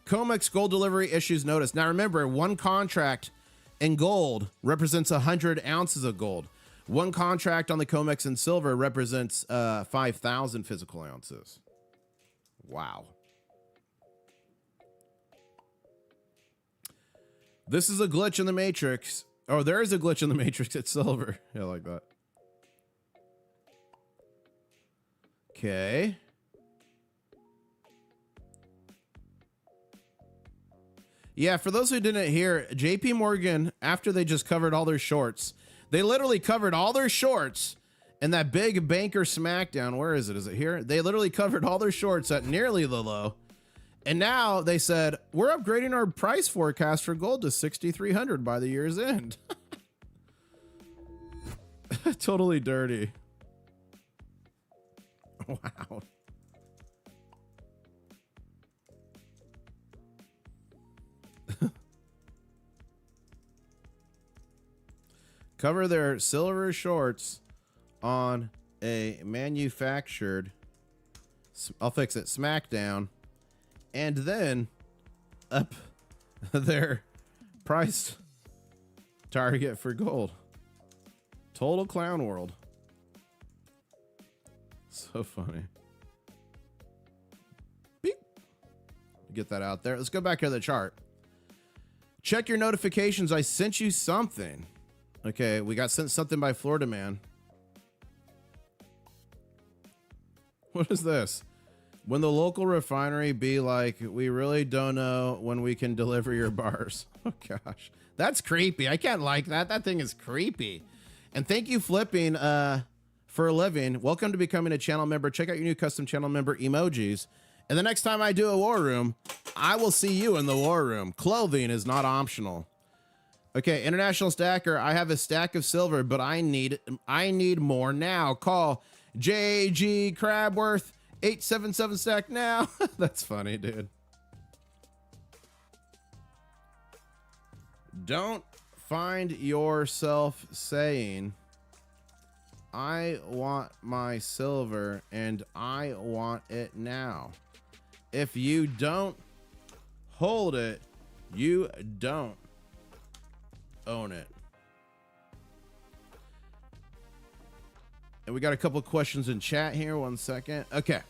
S1: COMEX gold delivery issues notice. Now remember, one contract in gold represents 100 ounces of gold. One contract on the COMEX in silver represents 5,000 physical ounces. Wow. This is a glitch in the matrix. Oh, there is a glitch in the matrix. It's silver. Yeah, I like that. Okay. Yeah, for those who didn't hear, JP Morgan, after they just covered all their shorts, they literally covered all their shorts in that big banker smackdown. Where is it? Is it here? They literally covered all their shorts at nearly the low. And now they said, we're upgrading our price forecast for gold to 6,300 by the year's end. Totally dirty. Wow. Cover their silver shorts on a manufactured, I'll fix it, smackdown, and then up their price target for gold. Total clown world. So funny. Beep. Get that out there. Let's go back to the chart. Check your notifications. I sent you something. Okay, we got sent something by Florida Man. What is this? When the local refinery be like, we really don't know when we can deliver your bars. Oh gosh, that's creepy. I can't like that. That thing is creepy. And thank you, Flipping, for a living. Welcome to becoming a channel member. Check out your new custom channel member emojis. And the next time I do a war room, I will see you in the war room. Clothing is not optional. Okay, International Stacker. I have a stack of silver, but I need more now. Call JG Crabworth 877 stack now. That's funny, dude. Don't find yourself saying, I want my silver and I want it now. If you don't hold it, you don't own it. And we got a couple of questions in chat here. 1 second. Okay.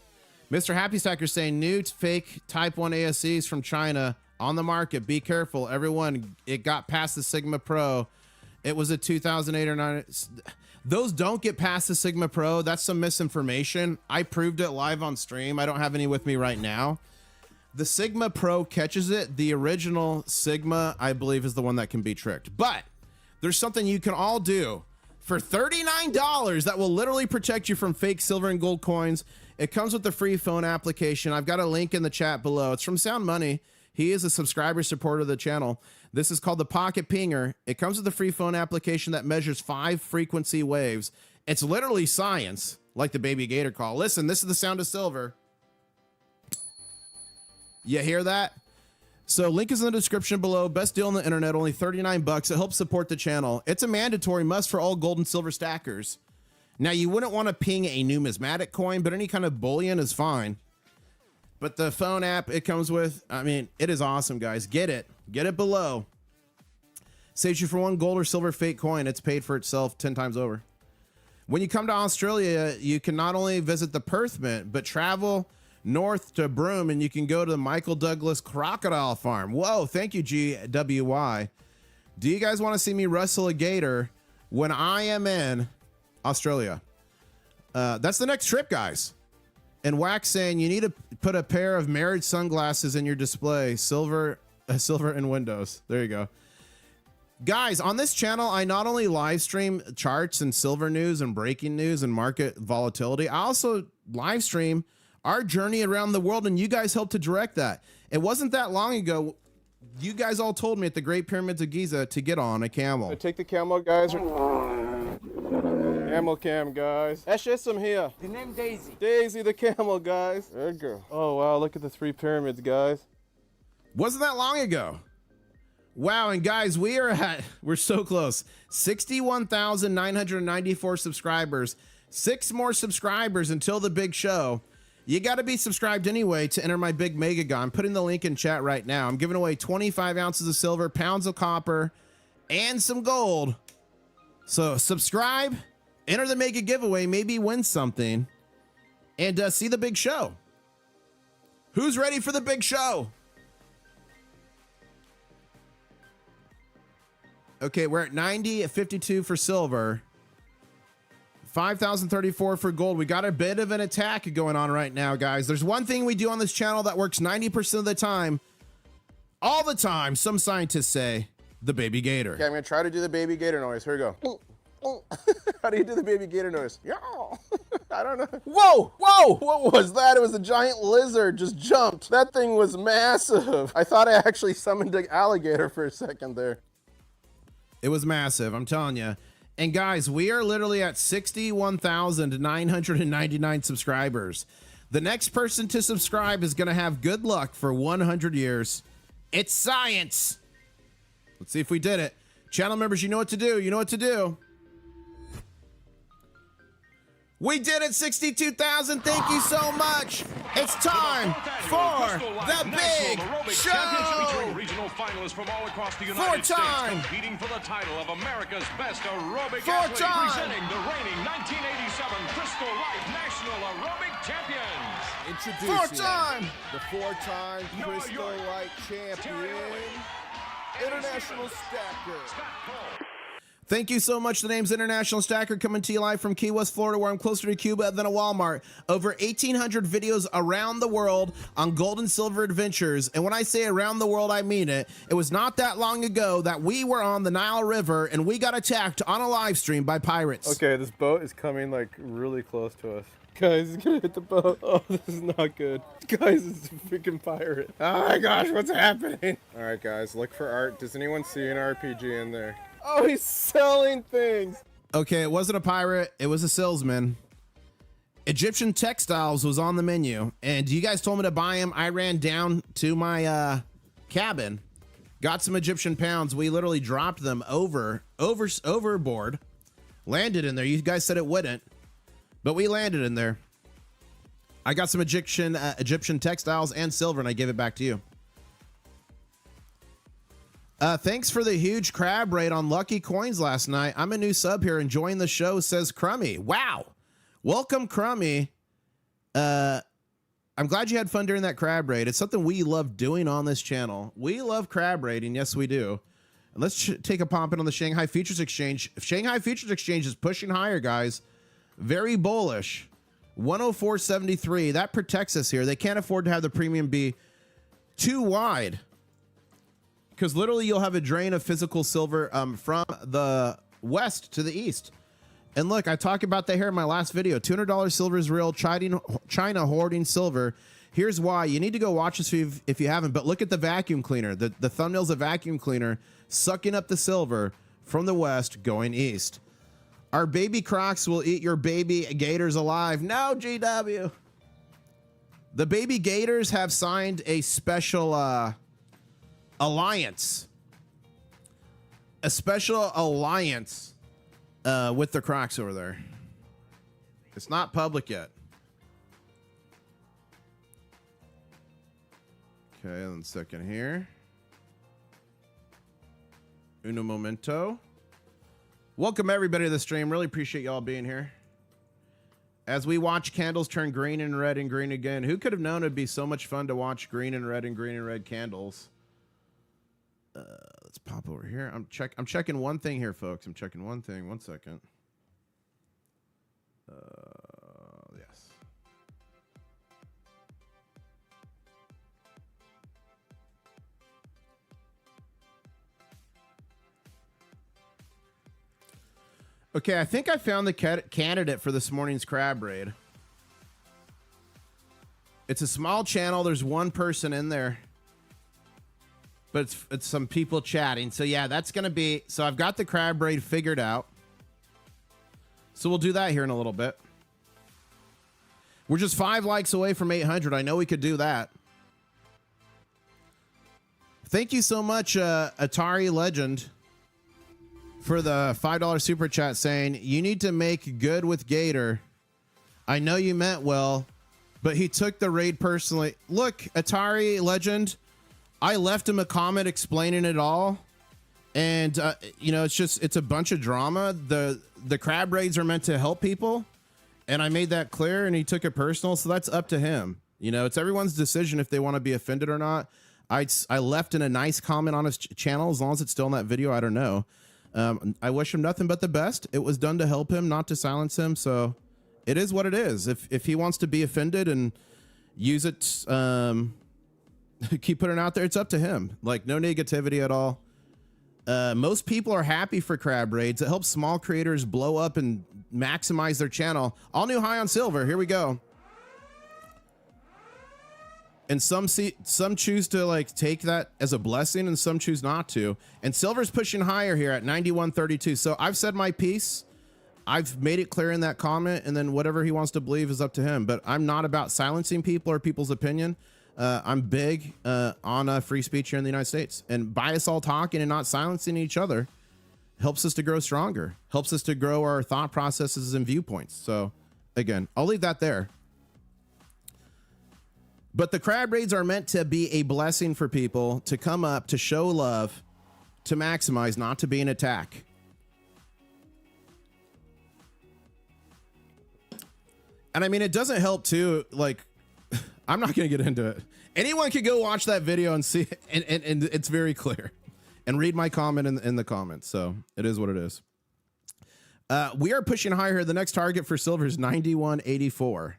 S1: Mr. Happy Stacker saying new fake type 1 ASCs from China on the market. Be careful. Everyone, it got past the Sigma Pro. It was a 2008 or 9. Those don't get past the Sigma Pro. That's some misinformation. I proved it live on stream. I don't have any with me right now. The Sigma Pro catches it. The original Sigma, I believe, is the one that can be tricked. But there's something you can all do for $39 that will literally protect you from fake silver and gold coins. It comes with the free phone application. I've got a link in the chat below. It's from Sound Money. He is a subscriber supporter of the channel. This is called the Pocket Pinger. It comes with a free phone application that measures 5 frequency waves. It's literally science, like the Baby Gator call. Listen, this is the sound of silver. You hear that? So link is in the description below. Best deal on the internet, only 39 bucks. It helps support the channel. It's a mandatory must for all gold and silver stackers. Now, you wouldn't want to ping a numismatic coin, but any kind of bullion is fine. But the phone app it comes with, I mean, it is awesome, guys. Get it. Get it below. Saves you for 1 gold or silver fake coin. It's paid for itself 10 times over. When you come to Australia, you can not only visit the Perth Mint, but travel north to Broome, and you can go to the Michael Douglas Crocodile Farm. Whoa, thank you, GWY. Do you guys want to see me wrestle a gator when I am in Australia? That's the next trip, guys. And Wax saying you need to put a pair of marriage sunglasses in your display. Silver in Windows. There you go. Guys, on this channel, I not only live stream charts and silver news and breaking news and market volatility, I also live stream our journey around the world, and you guys helped to direct that. It wasn't that long ago. You guys all told me at the Great Pyramids of Giza to get on a camel.
S5: Take the camel, guys. Camel cam, guys. That's just some here.
S6: The name Daisy.
S5: Daisy the camel, guys. There you go. Oh, wow. Look at the 3 pyramids, guys.
S1: Wasn't that long ago. Wow, and guys, we're so close. 61,994 subscribers. 6 more subscribers until the big show. You got to be subscribed anyway to enter my big mega gun. I'm putting the link in chat right now. I'm giving away 25 ounces of silver, pounds of copper, and some gold. So subscribe, enter the mega giveaway, maybe win something, and see the big show. Who's ready for the big show? Okay, we're at 90 at 52 for silver. 5,034 for gold. We got a bit of an attack going on right now, guys. There's one thing we do on this channel that works 90% of the time. All the time, some scientists say, the baby gator.
S5: Okay, I'm going to try to do the baby gator noise. Here we go. How do you do the baby gator noise? I don't know. Whoa, whoa, what was that? It was a giant lizard just jumped. That thing was massive. I thought I actually summoned an alligator for a second there.
S1: It was massive, I'm telling you. And guys, we are literally at 61,999 subscribers. The next person to subscribe is going to have good luck for 100 years. It's science. Let's see if we did it. Channel members, you know what to do. You know what to do. We did it, 62,000. Thank you so much. It's time for the big show.
S7: Regional finalists from all across the United States competing for the title of America's best aerobic athlete, presenting the reigning 1987 Crystal Light National Aerobic Champions.
S5: Introducing the 4-time Crystal Light champion, International Stacker.
S1: Thank you so much. The name's International Stacker, coming to you live from Key West, Florida, where I'm closer to Cuba than a Walmart. Over 1,800 videos around the world on gold and silver adventures. And when I say around the world, I mean it. It was not that long ago that we were on the Nile River and we got attacked on a live stream by pirates.
S5: Okay, this boat is coming like really close to us. Guys, it's gonna hit the boat. Oh, this is not good. Guys, it's a freaking pirate. Oh my gosh, what's happening? All right, guys, look for art. Does anyone see an RPG in there? Oh, he's selling things.
S1: Okay, it wasn't a pirate. It was a salesman. Egyptian textiles was on the menu. And you guys told me to buy them. I ran down to my cabin, got some Egyptian pounds. We literally dropped them overboard, landed in there. You guys said it wouldn't, but we landed in there. I got some Egyptian textiles and silver, and I gave it back to you. Thanks for the huge crab raid on Lucky Coins last night. I'm a new sub here enjoying the show, says Crummy. Wow. Welcome, Crummy. I'm glad you had fun during that crab raid. It's something we love doing on this channel. We love crab raiding. Yes, we do. And let's take a pop in on the Shanghai Futures Exchange. Shanghai Futures Exchange is pushing higher, guys. Very bullish. 104.73. That protects us here. They can't afford to have the premium be too wide, because literally you'll have a drain of physical silver from the west to the east. And look, I talked about that here in my last video. $200 silver is real. China hoarding silver. Here's why. You need to go watch this if you haven't. But look at the vacuum cleaner. The thumbnail's a vacuum cleaner sucking up the silver from the west going east. Our baby crocs will eat your baby gators alive. No, GW. The baby gators have signed a special alliance, a special alliance with the Crocs over there. It's not public yet. Okay, 1 second here. Uno momento. Welcome everybody to the stream. Really appreciate y'all being here. As we watch candles turn green and red and green again. Who could have known it'd be so much fun to watch green and red candles? Let's pop over here. I'm checking one thing here, folks. I'm checking one thing. 1 second. Yes. Okay, I think I found the candidate for this morning's crab raid. It's a small channel. There's one person in there, but it's some people chatting. So yeah, that's going to be, so I've got the crab raid figured out. So we'll do that here in a little bit. We're just 5 likes away from 800. I know we could do that. Thank you so much, Atari Legend, for the $5 super chat saying, you need to make good with Gator. I know you meant well, but he took the raid personally. Look, Atari Legend, I left him a comment explaining it all. And, you know, it's a bunch of drama. The crab raids are meant to help people. And I made that clear, and he took it personal. So that's up to him. You know, it's everyone's decision if they want to be offended or not. I left in a nice comment on his channel. As long as it's still in that video, I don't know. I wish him nothing but the best. It was done to help him, not to silence him. So it is what it is. If he wants to be offended and use it, keep putting it out there, it's up to him. Like, no negativity at all. Most people are happy for crab raids. It helps small creators blow up and maximize their channel. All new high on silver. Here we go. And some choose to like take that as a blessing, and some choose not to. And silver's pushing higher here at 91.32. So I've said my piece. I've made it clear in that comment, and then whatever he wants to believe is up to him. But I'm not about silencing people or people's opinion. I'm big on free speech here in the United States, and by us all talking and not silencing each other helps us to grow stronger, helps us to grow our thought processes and viewpoints. So again, I'll leave that there. But the crab raids are meant to be a blessing for people to come up, to show love, to maximize, not to be an attack. And I mean, it doesn't help too, like, I'm not going to get into it. Anyone could go watch that video and see, and it's very clear. and read my comment in the comments. So it is what it is. We are pushing higher here. The next target for silver is 91.84.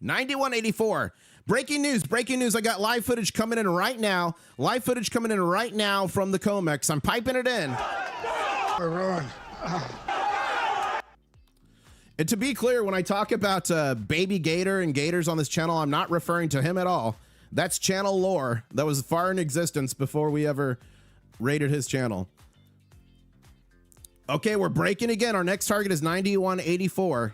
S1: 91.84. Breaking news. I got live footage coming in right now. Live footage coming in right now from the COMEX. I'm piping it in. And to be clear, when I talk about Baby Gator and Gators on this channel, I'm not referring to him at all. That's channel lore that was far in existence before we ever raided his channel. Okay, we're breaking again. Our next target is 91.84.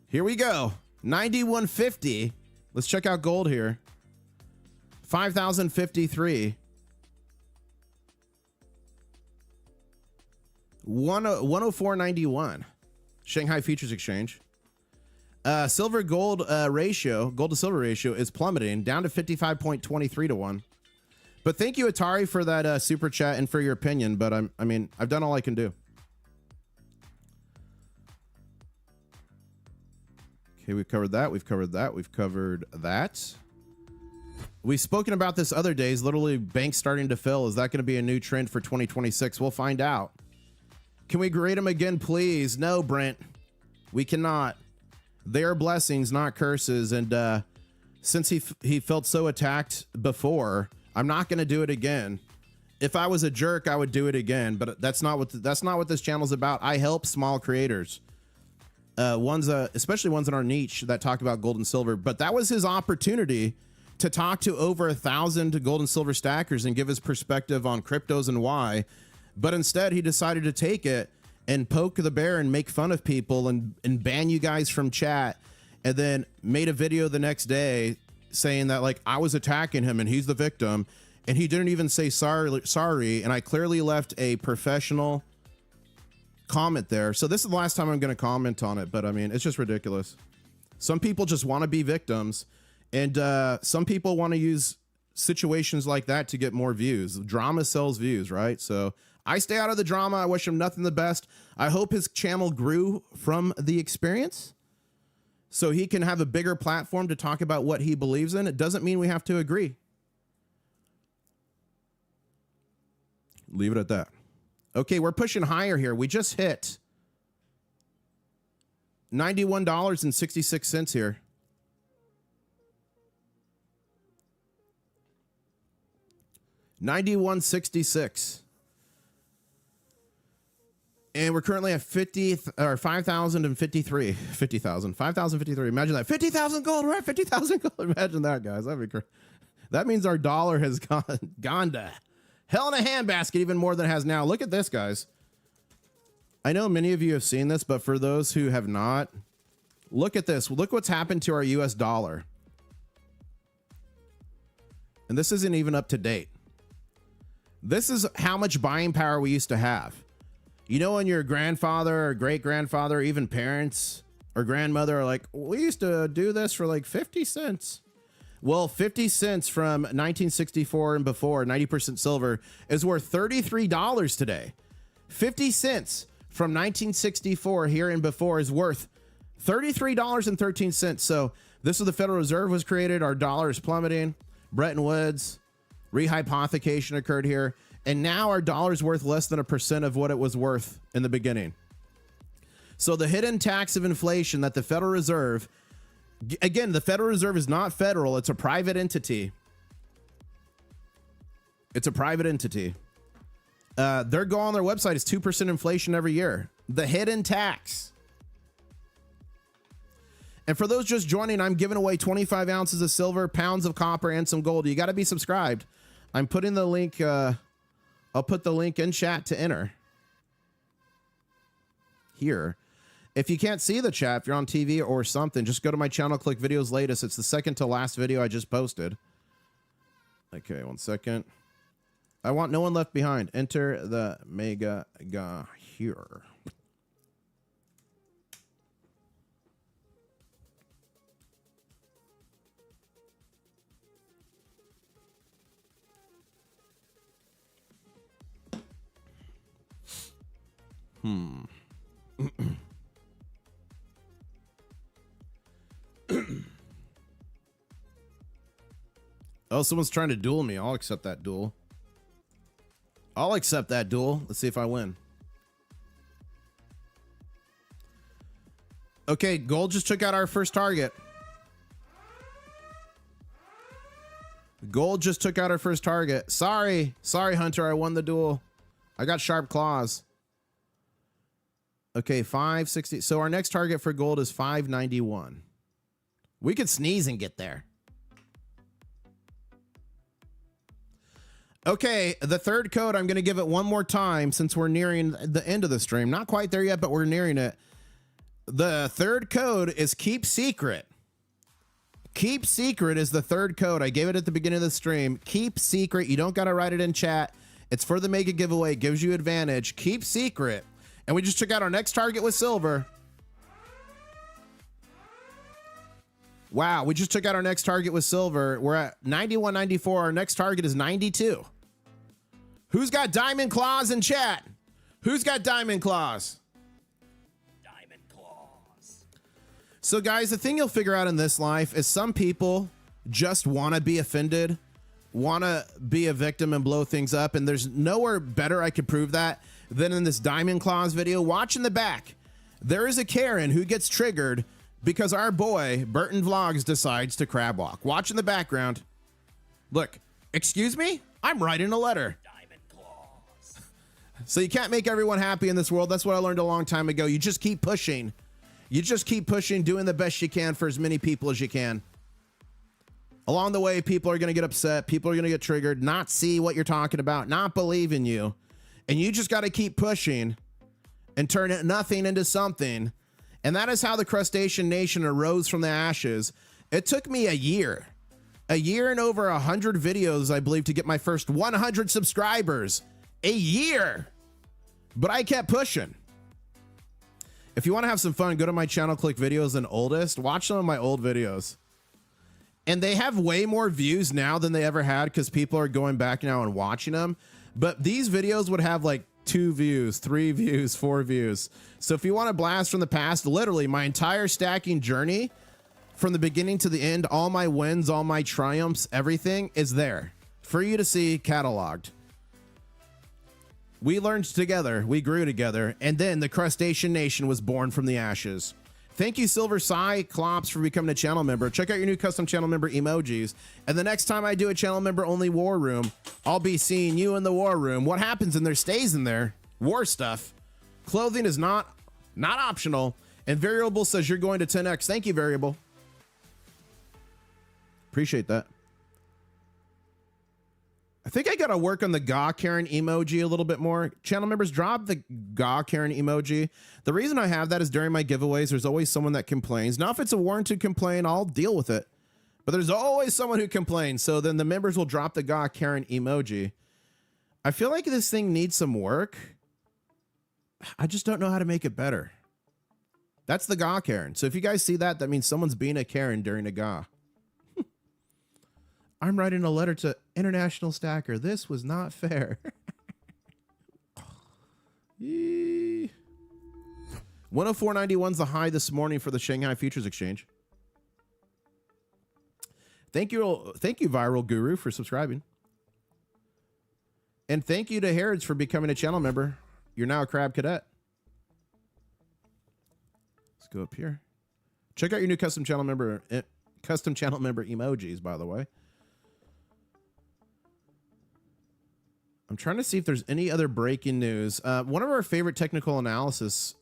S1: Here we go. 91.50. Let's check out gold here. 5,053. 104.91. Shanghai Futures Exchange. Silver gold ratio, gold to silver ratio is plummeting down to 55.23 to 1. But thank you, Atari, for that super chat and for your opinion. But I mean, I've done all I can do. Okay, we've covered that. We've covered that. We've covered that. We've spoken about this other days. Literally, banks starting to fill. Is that going to be a new trend for 2026? We'll find out. Can we grade them again, please? No, Brent. We cannot. They are blessings, not curses. And since he felt so attacked before, I'm not going to do it again. If I was a jerk, I would do it again. But that's not what this channel's about. I help small creators. Especially ones in our niche that talk about gold and silver. But that was his opportunity to talk to over 1,000 gold and silver stackers and give his perspective on cryptos and why. But instead, he decided to take it and poke the bear and make fun of people and ban you guys from chat, and then made a video the next day saying that, like, I was attacking him and he's the victim, and he didn't even say sorry, and I clearly left a professional comment there. So this is the last time I'm going to comment on it, but I mean, it's just ridiculous. Some people just want to be victims, and some people want to use situations like that to get more views. Drama sells views, right? So I stay out of the drama. I wish him nothing the best. I hope his channel grew from the experience so he can have a bigger platform to talk about what he believes in. It doesn't mean we have to agree. Leave it at that. Okay, we're pushing higher here. We just hit $91.66 here. $91.66. And we're currently at 5,053. 5,053. Imagine that. 50,000 gold. We're at 50,000 gold. Imagine that, guys. That'd be great. That means our dollar has gone to hell in a handbasket, even more than it has now. Look at this, guys. I know many of you have seen this, but for those who have not, look at this. Look what's happened to our US dollar. And this isn't even up to date. This is how much buying power we used to have. You know, when your grandfather or great-grandfather, even parents or grandmother are like, we used to do this for like 50 cents. Well, 50 cents from 1964 and before, 90% silver, is worth $33 today. 50 cents from 1964 here and before is worth $33.13. So this is the Federal Reserve was created. Our dollar is plummeting. Bretton Woods, rehypothecation occurred here. And now our dollar is worth less than 1% of what it was worth in the beginning. So the hidden tax of inflation that the Federal Reserve, again, the Federal Reserve is not federal. It's a private entity. It's a private entity. Their goal on their website is 2% inflation every year. The hidden tax. And for those just joining, I'm giving away 25 ounces of silver, pounds of copper, and some gold. You got to be subscribed. I'm putting the link. I'll put the link in chat to enter here. If you can't see the chat, if you're on TV or something, just go to my channel, click videos latest. It's the second to last video I just posted. Okay, 1 second. I want no one left behind. Enter the mega guy here. Oh, someone's trying to duel me. I'll accept that duel. I'll accept that duel. Let's see if I win. Okay, gold just took out our first target. Gold just took out our first target. Sorry, Hunter, I won the duel. I got sharp claws. Okay, 560. So our next target for gold is 591. We could sneeze and get there. Okay, the third code, I'm going to give it one more time since we're nearing the end of the stream. Not quite there yet, but we're nearing it. The third code is keep secret. Keep secret is the third code. I gave it at the beginning of the stream. Keep secret. You don't got to write it in chat. It's for the mega giveaway. It gives you advantage. Keep secret. And we just took out our next target with silver. Wow, we just took out our next target with silver. We're at 91.94. Our next target is 92. Who's got diamond claws in chat? Who's got diamond claws?
S4: Diamond claws.
S1: So guys, the thing you'll figure out in this life is some people just want to be offended, want to be a victim and blow things up. And there's nowhere better I could prove that than in this diamond claws video. Watch in the back. There is a Karen who gets triggered because our boy Burton Vlogs decides to crab walk. Watch in the background. Look, excuse me? I'm writing a letter.
S4: Diamond claws.
S1: So you can't make everyone happy in this world. That's what I learned a long time ago. You just keep pushing. You just keep pushing, doing the best you can for as many people as you can. Along the way, people are going to get upset. People are going to get triggered, not see what you're talking about, not believe in you. And you just got to keep pushing and turn nothing into something. And that is how the Crustacean Nation arose from the ashes. It took me a year and over 100 videos, I believe, to get my first 100 subscribers. A year. But I kept pushing. If you want to have some fun, go to my channel, click videos and oldest. Watch some of my old videos. And they have way more views now than they ever had because people are going back now and watching them. But these videos would have like 2 views, 3 views, 4 views. So if you want to blast from the past, literally my entire stacking journey from the beginning to the end, all my wins, all my triumphs, everything is there for you to see cataloged. We learned together, we grew together, and then the Crustacean Nation was born from the ashes. Thank you, Silver Cyclops, for becoming a channel member. Check out your new custom channel member emojis. And the next time I do a channel member only war room, I'll be seeing you in the war room. What happens in there stays in there. War stuff. Clothing is not optional. And Variable says you're going to 10x. Thank you, Variable. Appreciate that. I think I got to work on the Gaw Karen emoji a little bit more. Channel members, drop the Gaw Karen emoji. The reason I have that is during my giveaways, there's always someone that complains. Now, if it's a warranted complaint, I'll deal with it. But there's always someone who complains. So then the members will drop the Gaw Karen emoji. I feel like this thing needs some work. I just don't know how to make it better. That's the Gaw Karen. So if you guys see that, that means someone's being a Karen during a Gaw. I'm writing a letter to International Stacker. This was not fair. 104.91's the high this morning for the Shanghai Futures Exchange. Thank you, Viral Guru, for subscribing. And thank you to Hedge for becoming a channel member. You're now a Crab Cadet. Let's go up here. Check out your new custom channel member emojis, by the way. I'm trying to see if there's any other breaking news. One of our favorite technical analysis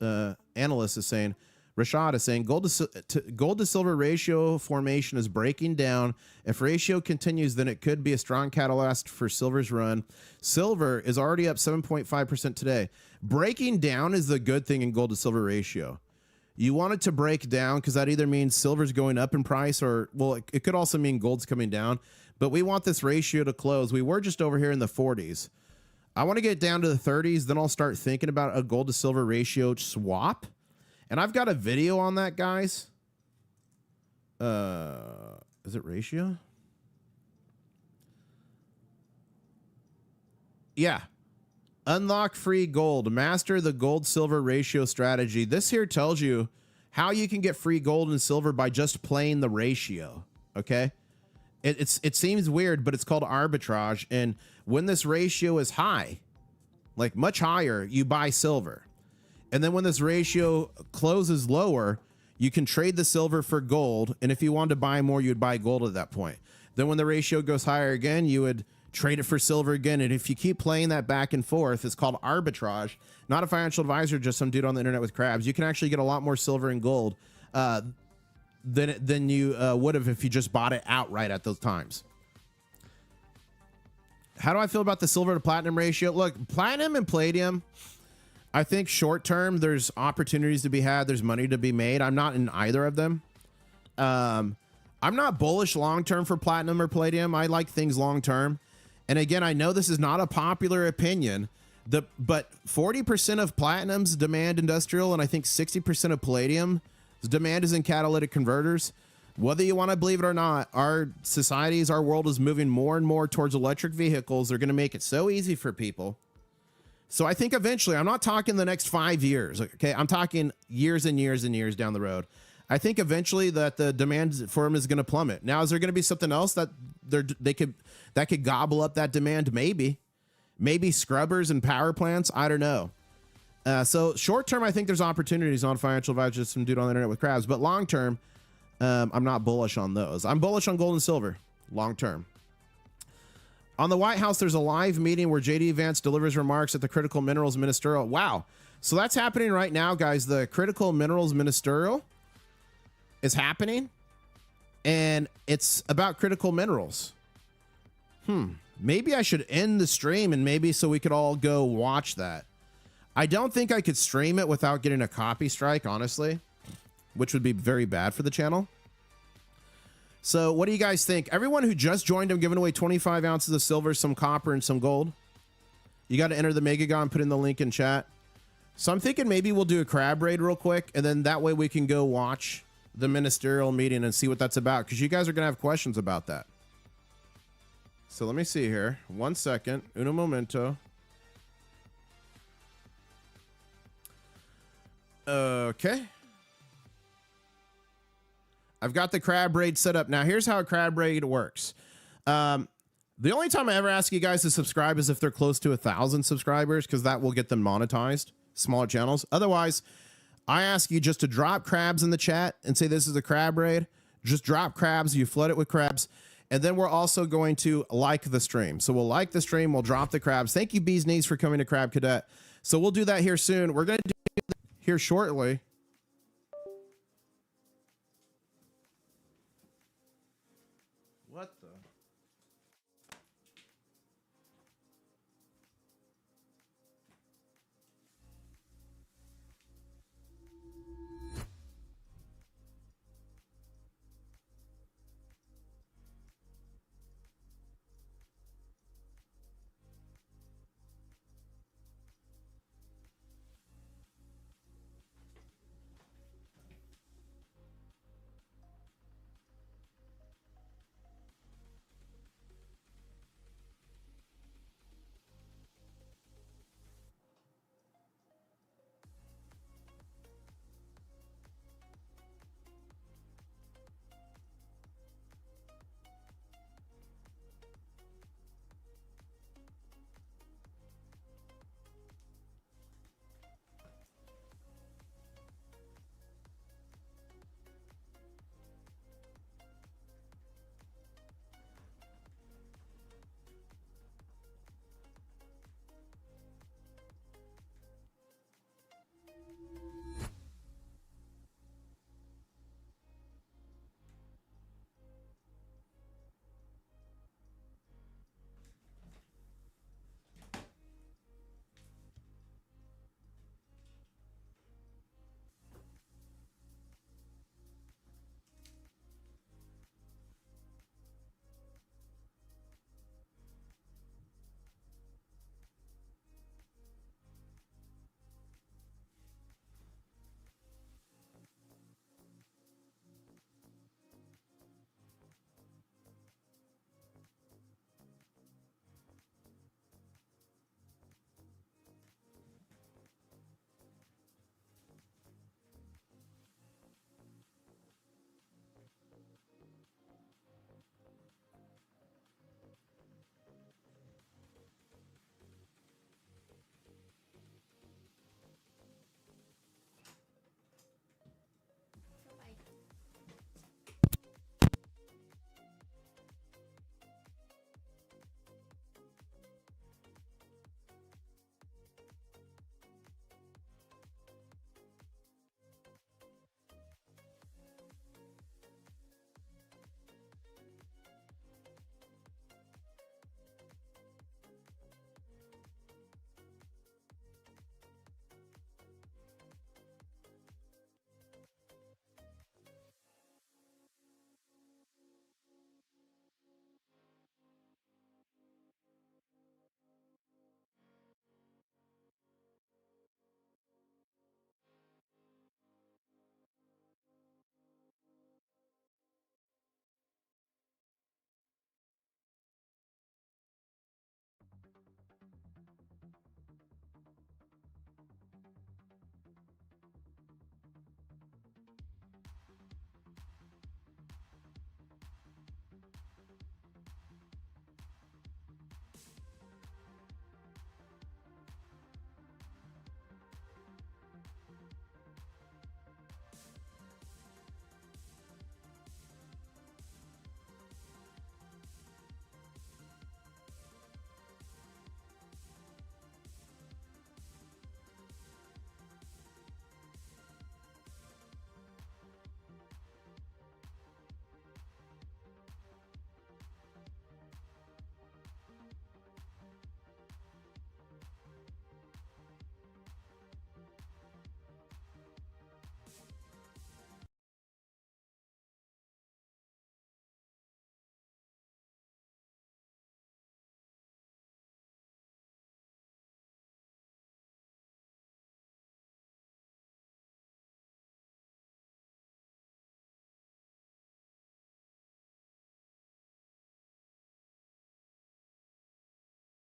S1: analysts is saying, Rashad is saying, gold to silver ratio formation is breaking down. If ratio continues, then it could be a strong catalyst for silver's run. Silver is already up 7.5% today. Breaking down is the good thing in gold to silver ratio. You want it to break down because that either means silver's going up in price or, well, it could also mean gold's coming down. But we want this ratio to close. We were just over here in the 40s. I want to get down to the 30s. Then I'll start thinking about a gold to silver ratio swap. And I've got a video on that, guys. Is it ratio? Yeah. Unlock free gold. Master the gold silver ratio strategy. This here tells you how you can get free gold and silver by just playing the ratio. Okay. It seems weird, but it's called arbitrage. And when this ratio is high, like much higher, you buy silver. And then when this ratio closes lower, you can trade the silver for gold. And if you wanted to buy more, you'd buy gold at that point. Then when the ratio goes higher again, you would trade it for silver again. And if you keep playing that back and forth, it's called arbitrage. Not a financial advisor, just some dude on the internet with crabs. You can actually get a lot more silver and gold than you would have if you just bought it outright at those times. How do I feel about the silver to platinum ratio? Look, platinum and palladium, I think short term, there's opportunities to be had. There's money to be made. I'm not in either of them. I'm not bullish long term for platinum or palladium. I like things long term. And again, I know this is not a popular opinion, but 40% of platinum's demand industrial, and I think 60% of palladium demand is in catalytic converters. Whether you want to believe it or not, our societies, our world is moving more and more towards electric vehicles. They're going to make it so easy for people. So I think eventually, I'm not talking the next 5 years. Okay. I'm talking years and years and years down the road. I think eventually that the demand for them is going to plummet. Now, is there going to be something else that could gobble up that demand? Maybe scrubbers and power plants. I don't know. So short term, I think there's opportunities on financial advisors, some dude on the internet with crabs, but long term, I'm not bullish on those. I'm bullish on gold and silver long term. On the White House, there's a live meeting where JD Vance delivers remarks at the Critical Minerals Ministerial. Wow. So that's happening right now, guys. The Critical Minerals Ministerial is happening, and it's about critical minerals. Maybe I should end the stream, and maybe so we could all go watch that. I don't think I could stream it without getting a copy strike, honestly, which would be very bad for the channel. So what do you guys think? Everyone who just joined, I'm giving away 25 ounces of silver, some copper, and some gold. You got to enter the Megagon, put in the link in chat. So I'm thinking maybe we'll do a crab raid real quick, and then that way we can go watch the ministerial meeting and see what that's about, because you guys are going to have questions about that. So let me see here. 1 second. Uno momento. Okay. I've got the crab raid set up. Now, here's how a crab raid works. The only time I ever ask you guys to subscribe is if they're close to 1,000 subscribers, because that will get them monetized, smaller channels. Otherwise, I ask you just to drop crabs in the chat and say this is a crab raid. Just drop crabs. You flood it with crabs. And then we're also going to like the stream. So we'll like the stream. We'll drop the crabs. Thank you, Bees Knees, for coming to Crab Cadet. So we'll do that here soon. We're going to do it here shortly.